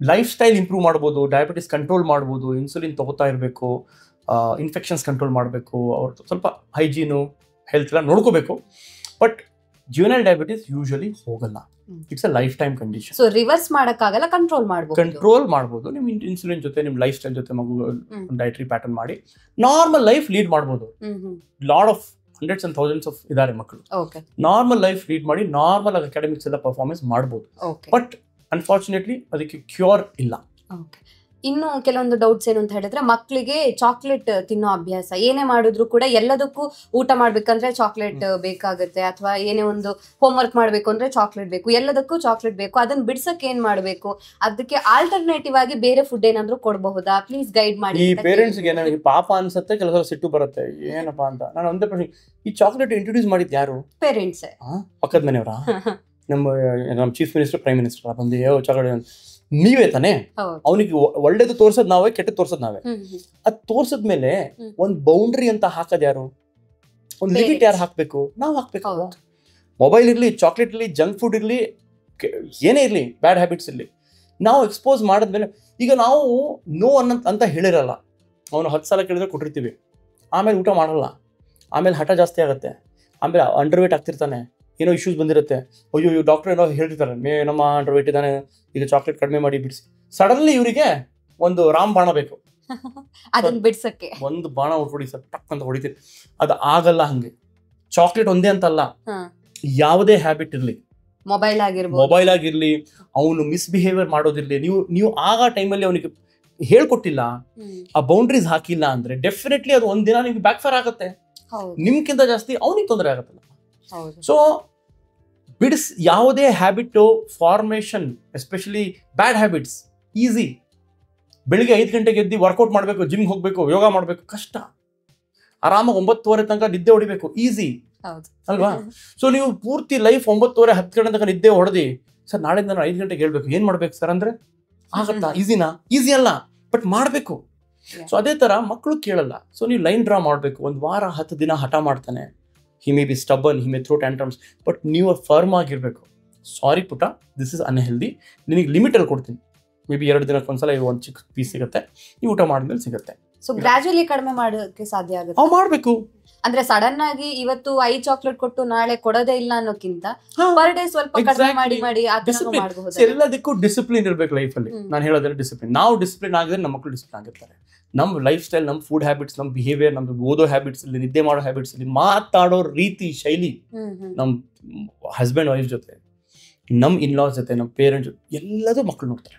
ಲೈಫ್ ಸ್ಟೈಲ್ ಇಂಪ್ರೂವ್ ಮಾಡ್ಬೋದು, ಡಯಾಬಿಟಿಸ್ ಕಂಟ್ರೋಲ್ ಮಾಡ್ಬೋದು, ಇನ್ಸುಲಿನ್ ತಗೋತಾ ಇರಬೇಕು, ಇನ್ಫೆಕ್ಷನ್ಸ್ ಕಂಟ್ರೋಲ್ ಮಾಡಬೇಕು, ಅವ್ರ ಸ್ವಲ್ಪ ಹೈಜೀನು ಹೆಲ್ತ್ ಎಲ್ಲ ನೋಡ್ಕೋಬೇಕು. ಬಟ್ ಜುವೆನೈಲ್ ಡಯಾಬಿಟಿಸ್ ಯೂಶಲಿ ಹೋಗಲ್ಲ, it's a lifetime condition. So reverse ಮಾಡಕ್ಕಾಗಲ್ಲ, ಕಂಟ್ರೋಲ್ ಮಾಡ್ಬೋದು. ನಿಮ್ ಇನ್ಸುಲಿನ್ ಜೊತೆ, ನಿಮ್ ಲೈಫ್ ಸ್ಟೈಲ್ ಜೊತೆ ಮಗು ಡೈಟರಿ ಪ್ಯಾಟರ್ನ್ ಮಾಡಿ ನಾರ್ಮಲ್ ಲೈಫ್ ಲೀಡ್ ಮಾಡ್ಬೋದು. Lot of hundreds and thousands of ಇದಾರೆ ಮಕ್ಕಳು, ನಾರ್ಮಲ್ ಲೈಫ್ ಲೀಡ್ ಮಾಡಿ ನಾರ್ಮಲ್ ಆಗಿ ಅಕಾಡೆಮಿಕ್ಸ್ ಎಲ್ಲ ಪರ್ಫಾರ್ಮೆನ್ಸ್ ಮಾಡ್ಬೋದು. ಬಟ್ ಅನ್ಫಾರ್ಚುನೇಟ್ಲಿ ಅದಕ್ಕೆ ಕ್ಯೂರ್ ಇಲ್ಲ. ಇನ್ನು ಕೆಲವೊಂದು ಡೌಟ್ಸ್ ಏನು ಅಂತ ಹೇಳಿದ್ರೆ, ಮಕ್ಕಳಿಗೆ ಚಾಕ್ಲೇಟ್ ತಿನ್ನೋ ಅಭ್ಯಾಸ, ಏನೇ ಮಾಡಿದ್ರು ಕೂಡ ಎಲ್ಲದಕ್ಕೂ ಊಟ ಮಾಡ್ಬೇಕಂದ್ರೆ ಚಾಕ್ಲೇಟ್ ಬೇಕಾಗುತ್ತೆ, ಅಥವಾ ಏನೇ ಒಂದು ಹೋಮ್ ವರ್ಕ್ ಮಾಡ್ಬೇಕು ಅಂದ್ರೆ ಚಾಕ್ಲೇಟ್ ಬೇಕು, ಎಲ್ಲದಕ್ಕೂ ಚಾಕ್ಲೇಟ್ ಬೇಕು. ಅದನ್ನ ಬಿಡ್ಸಕ್ ಏನ್ ಮಾಡ್ಬೇಕು? ಅದಕ್ಕೆ ಆಲ್ಟರ್ನೇಟಿವ್ ಆಗಿ ಬೇರೆ ಫುಡ್ ಏನಾದ್ರು ಕೊಡಬಹುದಾ? ಪ್ಲೀಸ್ ಗೈಡ್ ಮಾಡಿ. ಈ ಪೇರೆಂಟ್ಸ್ ಗೆ ನನಗೆ ಪಾಪ ಅನ್ಸುತ್ತೆ, ಕೆಲಸ ಸಿಟ್ಟು ಬರುತ್ತೆ, ಏನಪ್ಪಾ ಅಂತ. ನಾನು ಒಂದೇ ಪ್ರಶ್ನೆ, ಈ ಚಾಕ್ಲೇಟ್ ಇಂಟ್ರೊಡ್ಯೂಸ್ ಮಾಡಿದ್ ಯಾರು? ಪೇರೆಂಟ್ಸ್. ಪಕ್ಕದ ಮನೆಯವರ? ನಮ್ಮ ಚೀಫ್ ಮಿನಿಸ್ಟರ್, ಪ್ರೈಮ್ ಮಿನಿಸ್ಟರ್ ಬಂದು ಚಾಕ್ಲೇಟ್ ನೀವೇ ತಾನೆ? ಅವನಿಗೆ ಒಳ್ಳೇದು ತೋರ್ಸದ್ ನಾವೇ, ಕೆಟ್ಟದ್ ತೋರ್ಸದ್ ನಾವೇ. ಅದ್ ತೋರ್ಸದ್ಮೇಲೆ ಒಂದ್ ಬೌಂಡ್ರಿ ಅಂತ ಹಾಕದ್ ಯಾರು? ಒಂದ್ ಲಿಮಿಟ್ ಯಾರು ಹಾಕ್ಬೇಕು? ನಾವ್ ಹಾಕ್ಬೇಕು. ಮೊಬೈಲ್ ಇರ್ಲಿ, ಚಾಕ್ಲೇಟ್ ಇರ್ಲಿ, ಜಂಕ್ ಫುಡ್ ಇರ್ಲಿ, ಏನೇ ಇರ್ಲಿ, ಬ್ಯಾಡ್ ಹ್ಯಾಬಿಟ್ಸ್ ಇರ್ಲಿ, ನಾವು ಎಕ್ಸ್ಪೋಸ್ ಮಾಡಿದ್ಮೇಲೆ, ಈಗ ನಾವು ನೋ ಅಂತ ಹೇಳಿರಲ್ಲ, ಅವನು 10 ಸಲ ಕೇಳಿದ್ರೆ ಕೊಟ್ಟಿರ್ತೀವಿ, ಆಮೇಲೆ ಊಟ ಮಾಡಲ್ಲ, ಆಮೇಲೆ ಹಠ ಜಾಸ್ತಿ ಆಗುತ್ತೆ, ಆಮೇಲೆ ಅಂಡರ್ವೇಟ್ ಆಗ್ತಿರ್ತಾನೆ, ಏನೋ ಇಶ್ಯೂಸ್ ಬಂದಿರುತ್ತೆ, ಅಯ್ಯೋ ಡಾಕ್ಟರ್ ಏನೋ ಹೇಳ್ತಿರ್ತಾರೆ, ನಮ್ಮ ಅಂಡರ್ವೇಟ್ ಇದ್ದಾನೆ, ಈಗ ಚಾಕ್ಲೇಟ್ ಕಡಿಮೆ ಮಾಡಿ ಬಿಡಿಸಿ. ಸಡನ್ಲಿ ಇವರಿಗೆ ಒಂದು ರಾಮ್ ಬಾಣ ಬೇಕು, ಅದನ್ನ ಬಿಡ್ಸಕ್ಕೆ ಒಂದು ಬಾಣ ಹೊಡಿ ಸರ್, ಟಕ್ ಅಂತ ಹೊಡಿತೀರಿ. ಅದು ಆಗಲ್ಲ. ಹಂಗೆ ಚಾಕ್ಲೇಟ್ ಒಂದೇ ಅಂತಲ್ಲ, ಯಾವುದೇ ಹ್ಯಾಬಿಟ್ ಇರ್ಲಿ, ಮೊಬೈಲ್ ಆಗಿರ್ಲಿ, ಅವನು ಮಿಸ್ಬಿಹೇವಿಯರ್ ಮಾಡೋದಿರ್ಲಿ, ನೀವು ಆಗ ಟೈಮಲ್ಲಿ ಅವನಿಗೆ ಹೇಳ್ಕೊಟ್ಟಿಲ್ಲ, ಆ ಬೌಂಡ್ರೀಸ್ ಹಾಕಿಲ್ಲ ಅಂದ್ರೆ ಡೆಫಿನೆಟ್ಲಿ ಅದು ಒಂದಿನ ನಿಮ್ಗೆ ಬ್ಯಾಕ್ ಫೈರ್ ಆಗುತ್ತೆ. ನಿಮ್ಗಿಂತ ಜಾಸ್ತಿ ಅವನಿಗೆ ತೊಂದರೆ ಆಗುತ್ತಲ್ಲ. ಸೊ ಯಾವುದೇ habit formation, especially bad habits, easy. ಬೆಳಿಗ್ಗೆ 5 ಗಂಟೆಗೆ ಎದ್ದು ವರ್ಕೌಟ್ ಮಾಡಬೇಕು, ಜಿಮ್ ಹೋಗ್ಬೇಕು, ಯೋಗ ಮಾಡಬೇಕು, ಕಷ್ಟ. ಆರಾಮಾಗಿ 9:30 ತನಕ ನಿದ್ದೆ ಹೊಡಿಬೇಕು, ಈಸಿ ಅಲ್ವಾ? ಸೊ ನೀವು ಪೂರ್ತಿ ಲೈಫ್ 9:30 10 ಗಂಟೆ ತನಕ ನಿದ್ದೆ ಹೊಡೆದಿ, ಸರ್ ನಾಳೆಯಿಂದ ನಾನು 5 ಗಂಟೆಗೆ ಹೇಳ್ಬೇಕು, ಏನ್ ಮಾಡ್ಬೇಕು ಸರ್ ಅಂದ್ರೆ ಆಗತ್ತಾ? ಈಸಿನಾ? ಈಸಿ ಅಲ್ಲ, ಬಟ್ ಮಾಡ್ಬೇಕು. ಸೊ ಅದೇ ತರ ಮಕ್ಕಳು ಕೇಳಲ್ಲ. ಸೊ ನೀವು ಲೈನ್ ಡ್ರಾ ಮಾಡ್ಬೇಕು. 1 ವಾರ 10 ದಿನ ಹಠ ಮಾಡ್ತಾನೆ, he may be stubborn, he may throw tantrums, but ನೀವು ಫರ್ಮ್ ಆಗಿರ್ಬೇಕು. ಸಾರಿ ಪುಟ, ದಿಸ್ ಇಸ್ ಅನ್ಹೆಲ್ದಿ, ನಿನಗೆ ಲಿಮಿಟ್ ಅಲ್ಲಿ ಕೊಡ್ತೀನಿ, ಮೇ ಬಿ 2 ದಿನಕ್ಕೆ ಒಂದ್ಸಲ ಒಂದು ಚಿಕ್ಕ ಪೀಸ್ ಸಿಗುತ್ತೆ, ನೀವು ಊಟ ಮಾಡಿದ್ಮೇಲೆ ಸಿಗುತ್ತೆ. ಸೊ ಗ್ರಾಜುಯಲಿ ಕಡಿಮೆ ಮಾಡೋಕೆ ಸಾಧ್ಯ ಆಗುತ್ತೆ. ಮಾಡ್ಬೇಕು. ಅಂದ್ರೆ ಸಡನ್ ಆಗಿ ಇವತ್ತು 5 ಚಾಕ್ಲೇಟ್ ಕೊಟ್ಟು ನಾಳೆ ಕೊಡೋದೇ ಇಲ್ಲ ಅನ್ನೋಕ್ಕಿಂತ ಪರ್ ಡೇ ಸ್ವಲ್ಪ ಕಡಿಮೆ ಮಾಡಿ ಮಾಡಬಹುದು. ಎಲ್ಲದಕ್ಕೂ ಡಿಸಿಪ್ಲಿನ್ ಇರ್ಬೇಕು ಲೈಫ್ ಅಲ್ಲಿ. ನಾನು ಹೇಳೋದ್ರೆ ಡಿಸಿಪ್ಲಿನ್. ನಾವು ಡಿಸಿಪ್ಲಿನ್ ಆಗಿದ್ರೆ ನಮ್ಮ ಮಕ್ಕಳು ಡಿಸಿಪ್ಲಿನ್ ಆಗಿರ್ತಾರೆ. ನಮ್ಮ ಲೈಫ್ ಸ್ಟೈಲ್, ನಮ್ಮ ಫುಡ್ ಹ್ಯಾಬಿಟ್ಸ್, ನಮ್ಮ ಬಿಹೇವಿಯರ್, ನಮ್ದು ಓದೋ ಹ್ಯಾಬಿಟ್ಸ್ ಅಲ್ಲಿ, ನಿದ್ದೆ ಮಾಡೋ ಹ್ಯಾಬಿಟ್ಸ್ ಅಲ್ಲಿ, ಮಾತಾಡೋ ರೀತಿ ಶೈಲಿ, ನಮ್ಮ ಹಸ್ಬೆಂಡ್ ವೈಫ್ ಜೊತೆ, ನಮ್ಮ ಇನ್ಲಾಸ್ ಜೊತೆ, ನಮ್ಮ ಪೇರೆಂಟ್ಸ್ ಜೊತೆ, ಎಲ್ಲದೂ ಮಕ್ಕಳು ನೋಡ್ತಾರೆ.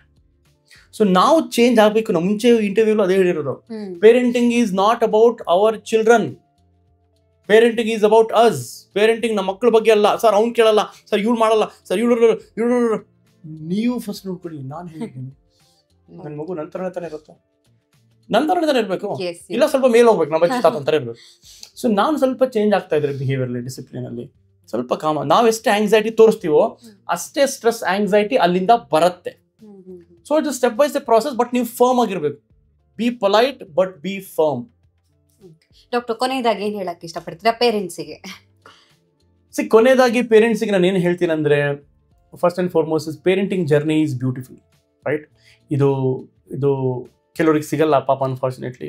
ಸೊ ನಾವು ಚೇಂಜ್ ಆಗ್ಬೇಕು. ನಮ್ಮ ಮುಂಚೆ ಇಂಟರ್ವ್ಯೂ ಅದೇ ಹೇಳಿರೋದು, parenting is not about our children, parenting is about us. Parenting ನಮ್ಮ ಮಕ್ಕಳ ಬಗ್ಗೆ ಅಲ್ಲ. ಸರ್ ಅವ್ನು ಕೇಳಲ್ಲ, ಸರ್ ಇವ್ಳು ಮಾಡಲ್ಲ, ಸರ್ ಇವಳು ನೀವು ಫಸ್ಟ್ ನೋಡ್ಕೊಳ್ಳಿ. ನಾನು ಹೇಳಿದ್ದೀನಿ, ನನ್ನ ಮಗು ನಂತರ ತಾನೇ ಇರುತ್ತೆ, ನಂತರ ಇರಬೇಕು, ಇಲ್ಲ ಸ್ವಲ್ಪ ಮೇಲೆ ಹೋಗ್ಬೇಕು, ನಮ್ಮ ಬಚ್ಚ ತಾತ ಇರ್ಬೇಕು. ಸೊ ನಾನು ಸ್ವಲ್ಪ ಚೇಂಜ್ ಆಗ್ತಾ ಇದ್ರೆ ಬಿಹೇವಿಯರ್ಲಿ, ಡಿಸಿಪ್ಲಿನ್ ಅಲ್ಲಿ ಸ್ವಲ್ಪ ಕಾಮ. ನಾವು ಎಷ್ಟು ಆಂಗ್ಸೈಟಿ ತೋರಿಸ್ತೀವೋ ಅಷ್ಟೇ ಸ್ಟ್ರೆಸ್, ಆಂಗ್ಸೈಟಿ ಅಲ್ಲಿಂದ ಬರುತ್ತೆ. So it step by step process, but ನೀವು ಫರ್ಮ್ ಆಗಿರ್ಬೇಕು. Be polite but B firm. Doctor, ಕೊನೆಯದಾಗಿ ಏನ್ ಹೇಳಕ್ ಇಷ್ಟಪಡ್ತೀರಾ ಪೇರೆಂಟ್ಸಿಗೆ? ಕೊನೆಯದಾಗಿ ಪೇರೆಂಟ್ಸಿಗೆ ನಾನು ಏನು ಹೇಳ್ತೀನಿ ಅಂದ್ರೆ, first and foremost is parenting journey is beautiful, right? ಇದು ಕೆಲವ್ರಿಗೆ ಸಿಗಲ್ಲ ಪಾಪ, ಅನ್ಫಾರ್ಚುನೇಟ್ಲಿ.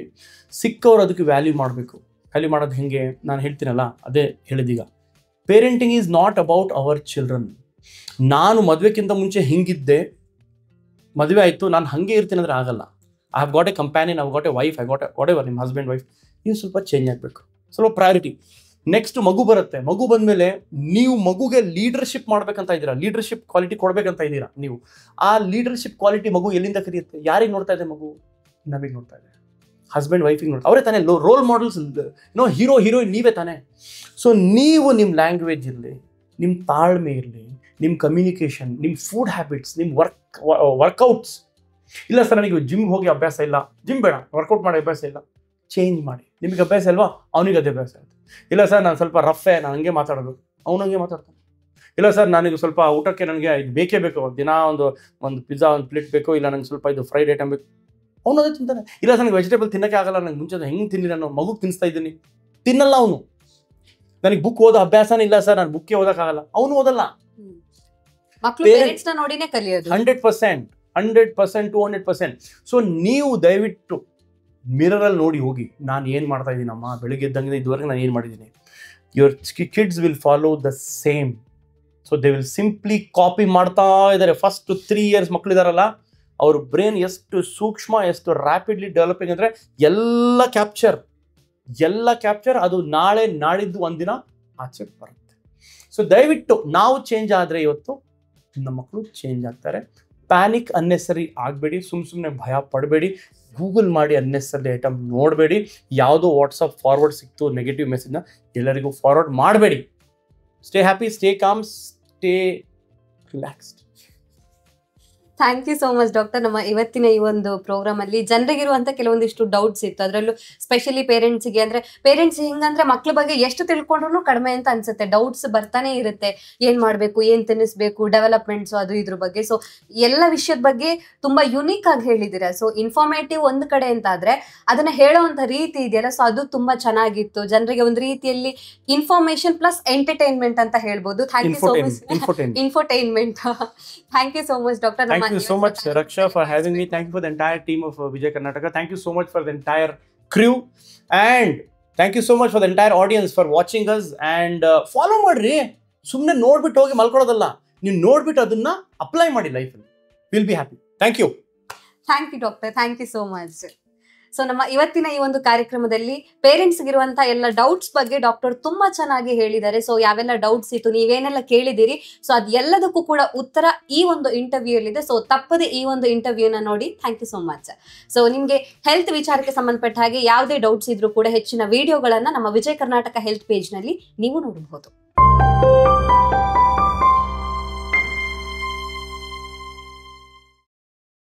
ಸಿಕ್ಕವ್ರು ಅದಕ್ಕೆ ವ್ಯಾಲ್ಯೂ ಮಾಡಬೇಕು. ವ್ಯಾಲ್ಯೂ ಮಾಡೋದು ಹೆಂಗೆ ನಾನು ಹೇಳ್ತೀನಲ್ಲ, ಅದೇ ಹೇಳಿದೀಗ. Parenting is not about our children. ನಾನು ಮದುವೆಕ್ಕಿಂತ ಮುಂಚೆ ಹಿಂಗಿದ್ದೆ, ಮದುವೆ ಆಯಿತು, ನಾನು ಹಾಗೆ ಇರ್ತೀನಿ ಅಂದರೆ ಆಗಲ್ಲ. I have got A companion, I have got A wife, I got A what ever, ನಿಮ್ಮ ಹಸ್ಬೆಂಡ್ ವೈಫ್, ನೀವು ಸ್ವಲ್ಪ ಚೇಂಜ್ ಆಗಬೇಕು, ಸ್ವಲ್ಪ ಪ್ರಯಾರಿಟಿ. ನೆಕ್ಸ್ಟ್ ಮಗು ಬರುತ್ತೆ. ಮಗು ಬಂದಮೇಲೆ ನೀವು ಮಗುಗೆ ಲೀಡರ್ಶಿಪ್ ಮಾಡ್ಬೇಕಂತ ಇದ್ದೀರಾ, ಲೀಡರ್ಶಿಪ್ ಕ್ವಾಲಿಟಿ ಕೊಡ್ಬೇಕಂತ ಇದ್ದೀರಾ ನೀವು. ಆ ಲೀಡರ್ಶಿಪ್ ಕ್ವಾಲಿಟಿ ಮಗು ಎಲ್ಲಿಂದ ಕಲಿಯುತ್ತೆ? ಯಾರಿಗೆ ನೋಡ್ತಾ ಇದೆ ಮಗು? ನಮಗೆ ನೋಡ್ತಾ ಇದೆ. ಹಸ್ಬೆಂಡ್ ವೈಫಿಗೆ ನೋಡ್ತಾ, ಅವರೇ ತಾನೇ ರೋಲ್ ಮಾಡೆಲ್ಸ್. ಹೀರೋ ಹೀರೋಯಿನ್ ನೀವೇ ತಾನೇ. ಸೊ ನೀವು ನಿಮ್ಮ ಲ್ಯಾಂಗ್ವೇಜ್ ಇರಲಿ, ನಿಮ್ಮ ತಾಳ್ಮೆ ಇರಲಿ, ನಿಮ್ಮ ಕಮ್ಯುನಿಕೇಷನ್, ನಿಮ್ಮ ಫುಡ್ ಹ್ಯಾಬಿಟ್ಸ್, ನಿಮ್ಮ ವರ್ಕೌಟ್ಸ್. ಇಲ್ಲ ಸರ್ ನನಗೆ ಜಿಮ್ಗೆ ಹೋಗಿ ಅಭ್ಯಾಸ ಇಲ್ಲ, ಜಿಮ್ ಬೇಡ, ವರ್ಕೌಟ್ ಮಾಡೋ ಅಭ್ಯಾಸ ಇಲ್ಲ, ಚೇಂಜ್ ಮಾಡಿ. ನಿಮಗೆ ಅಭ್ಯಾಸ ಇಲ್ವಾ? ಅವನಿಗೆ ಅದೇ ಅಭ್ಯಾಸ ಆಗುತ್ತೆ. ಇಲ್ಲ ಸರ್ ನಾನು ಸ್ವಲ್ಪ ರಫ್ಫೆ, ನಾನು ಹಂಗೆ ಮಾತಾಡೋದು, ಅವನಂಗೆ ಮಾತಾಡ್ತಾನೆ. ಇಲ್ಲ ಸರ್ ನನಗೆ ಸ್ವಲ್ಪ ಊಟಕ್ಕೆ ನನಗೆ ಇದು ಬೇಕೇ ಬೇಕು, ದಿನ ಒಂದು ಪಿಜ್ಜಾ, ಒಂದು ಪ್ಲೇಟ್ ಬೇಕು, ಇಲ್ಲ ನನಗೆ ಸ್ವಲ್ಪ ಇದು ಫ್ರೈಡ್ ಐಟಮ್ ಬೇಕು, ಅವನು ಅದೇ ತಿಂತಾನೆ. ಇಲ್ಲ ಸರ್ ನನಗೆ ವೆಜಿಟೇಬಲ್ ತಿನ್ನೋಕ್ಕೆ ಆಗಲ್ಲ, ನನಗೆ ಮುಂಚೆ ಹೆಂಗೆ ತಿನ್ನಿ, ನಾನು ಮಗುಗೆ ತಿನ್ನಿಸ್ತಾ ಇದ್ದೀನಿ, ತಿನ್ನಲ್ಲ ಅವನು. ನನಗೆ ಬುಕ್ ಓದೋ ಅಭ್ಯಾಸನೇ ಇಲ್ಲ ಸರ್, ನಾನು ಬುಕ್ಕೇ ಓದೋಕ್ಕಾಗಲ್ಲ, ಅವನು ಓದಲ್ಲ. 100%, 200%. ಸೊ ನೀವು ದಯವಿಟ್ಟು ಮಿರರಲ್ಲಿ ನೋಡಿ ಹೋಗಿ, ನಾನು ಏನು ಮಾಡ್ತಾ ಇದ್ದೀನಮ್ಮ, ಬೆಳಿಗ್ಗೆ ಎದ್ದಂಗೆ ಇದುವರೆಗೆ ನಾನು ಏನು ಮಾಡಿದ್ದೀನಿ. Your kids will follow the same. So they will simply copy ಮಾಡ್ತಾ ಇದ್ದಾರೆ. ಫಸ್ಟ್ 3 years ಮಕ್ಕಳಿದಾರಲ್ಲ, ಅವ್ರ ಬ್ರೈನ್ ಎಷ್ಟು ಸೂಕ್ಷ್ಮ, ಎಷ್ಟು ರ್ಯಾಪಿಡ್ಲಿ ಡೆವಲಪಿಂಗ್ ಅಂದರೆ ಎಲ್ಲ ಕ್ಯಾಪ್ಚರ್ ಅದು ನಾಳೆ ನಾಳಿದ್ದು ಒಂದಿನ ಆಚೆ ಬರುತ್ತೆ. ಸೊ ದಯವಿಟ್ಟು ನಾವು ಚೇಂಜ್ ಆದರೆ ಇವತ್ತು ನಮ್ಮ ಮಕ್ಕಳು ಚೇಂಜ್ ಆಗ್ತಾರೆ. ಪ್ಯಾನಿಕ್ ಅನ್ನೆಸರಿ ಆಗಬೇಡಿ, ಸುಮ್ಮನೆ ಭಯ ಪಡಬೇಡಿ. ಗೂಗಲ್ ಮಾಡಿ ಅನ್ನೆಸರಿ ಐಟಮ್ ನೋಡಬೇಡಿ. ಯಾವುದೋ ವಾಟ್ಸಪ್ ಫಾರ್ವರ್ಡ್ ಸಿಕ್ತು ನೆಗೆಟಿವ್ ಮೆಸೇಜ್ನ ಎಲ್ಲರಿಗೂ ಫಾರ್ವರ್ಡ್ ಮಾಡಬೇಡಿ. Stay happy, stay calm, stay relaxed. Thank you so much doctor. ನಮ್ಮ ಇವತ್ತಿನ ಈ ಒಂದು ಪ್ರೋಗ್ರಾಮ್ ಅಲ್ಲಿ ಜನರಿಗಿರುವಂತ ಕೆಲವೊಂದಿಷ್ಟು ಡೌಟ್ಸ್ ಇತ್ತು, ಅದರಲ್ಲೂ ಸ್ಪೆಷಲಿ ಪೇರೆಂಟ್ಸ್ಗೆ. ಅಂದ್ರೆ ಪೇರೆಂಟ್ಸ್ ಹೆಂಗಂದ್ರೆ ಮಕ್ಳ ಬಗ್ಗೆ ಎಷ್ಟು ತಿಳ್ಕೊಂಡ್ರು ಕಡಿಮೆ ಅಂತ ಅನ್ಸುತ್ತೆ, ಡೌಟ್ಸ್ ಬರ್ತಾನೆ ಇರುತ್ತೆ. ಏನ್ ಮಾಡ್ಬೇಕು, ಏನ್ ತಿನ್ನಿಸ್ಬೇಕು, ಡೆವಲಪ್ಮೆಂಟ್ಸ್ ಅದು ಇದ್ರ ಬಗ್ಗೆ. ಸೊ ಎಲ್ಲ ವಿಷಯದ ಬಗ್ಗೆ ತುಂಬಾ ಯುನೀಕ್ ಆಗಿ ಹೇಳಿದಿರಾ. ಸೊ ಇನ್ಫಾರ್ಮೇಟಿವ್ ಒಂದು ಕಡೆ ಅಂತ ಆದ್ರೆ ಅದನ್ನ ಹೇಳೋವಂತ ರೀತಿ ಇದೆಯಲ್ಲ, ಸೊ ಅದು ತುಂಬಾ ಚೆನ್ನಾಗಿತ್ತು. ಜನರಿಗೆ ಒಂದು ರೀತಿಯಲ್ಲಿ ಇನ್ಫಾರ್ಮೇಶನ್ ಪ್ಲಸ್ ಎಂಟರ್ಟೈನ್ಮೆಂಟ್ ಅಂತ ಹೇಳ್ಬೋದು. Thank you so much. Infotainment. Thank you so much doctor. Thank you so much, Raksha, for having me. Thank you for the entire team of Vijay Karnataka. Thank you so much for the entire crew. And thank you so much for the entire audience for watching us. And follow ಮಾಡ್ರಿ. ಸುಮ್ಮನೆ ನೋಡ್ಬಿಟ್ಟು ಹೋಗಿ ಮಲ್ಕೊಳ್ಳೋದಲ್ಲ, ನೀವು ನೋಡ್ಬಿಟ್ಟು ಅದನ್ನ apply ಮಾಡಿ ಲೈಫಲ್ಲಿ. Will be happy. Thank you. Thank you doctor. Thank you so much. So ನಮ್ಮ ಇವತ್ತಿನ ಈ ಒಂದು ಕಾರ್ಯಕ್ರಮದಲ್ಲಿ ಪೇರೆಂಟ್ಸ್ಗಿರುವಂಥ ಎಲ್ಲ ಡೌಟ್ಸ್ ಬಗ್ಗೆ ಡಾಕ್ಟರ್ ತುಂಬಾ ಚೆನ್ನಾಗಿ ಹೇಳಿದ್ದಾರೆ. ಸೊ ಯಾವೆಲ್ಲ ಡೌಟ್ಸ್ ಇತ್ತು, ನೀವೇನೆಲ್ಲ ಕೇಳಿದಿರಿ, ಸೊ ಅದೆಲ್ಲದಕ್ಕೂ ಕೂಡ ಉತ್ತರ ಈ ಒಂದು ಇಂಟರ್ವ್ಯೂಯಲ್ಲಿದೆ. ಸೊ ತಪ್ಪದೆ ಈ ಒಂದು ಇಂಟರ್ವ್ಯೂನ ನೋಡಿ. Thank you so much. So ನಿಮಗೆ ಹೆಲ್ತ್ ವಿಚಾರಕ್ಕೆ ಸಂಬಂಧಪಟ್ಟ ಹಾಗೆ ಯಾವುದೇ ಡೌಟ್ಸ್ ಇದ್ರೂ ಕೂಡ ಹೆಚ್ಚಿನ ವಿಡಿಯೋಗಳನ್ನ ನಮ್ಮ ವಿಜಯ ಕರ್ನಾಟಕ ಹೆಲ್ತ್ ಪೇಜ್ನಲ್ಲಿ ನೀವು ನೋಡಬಹುದು.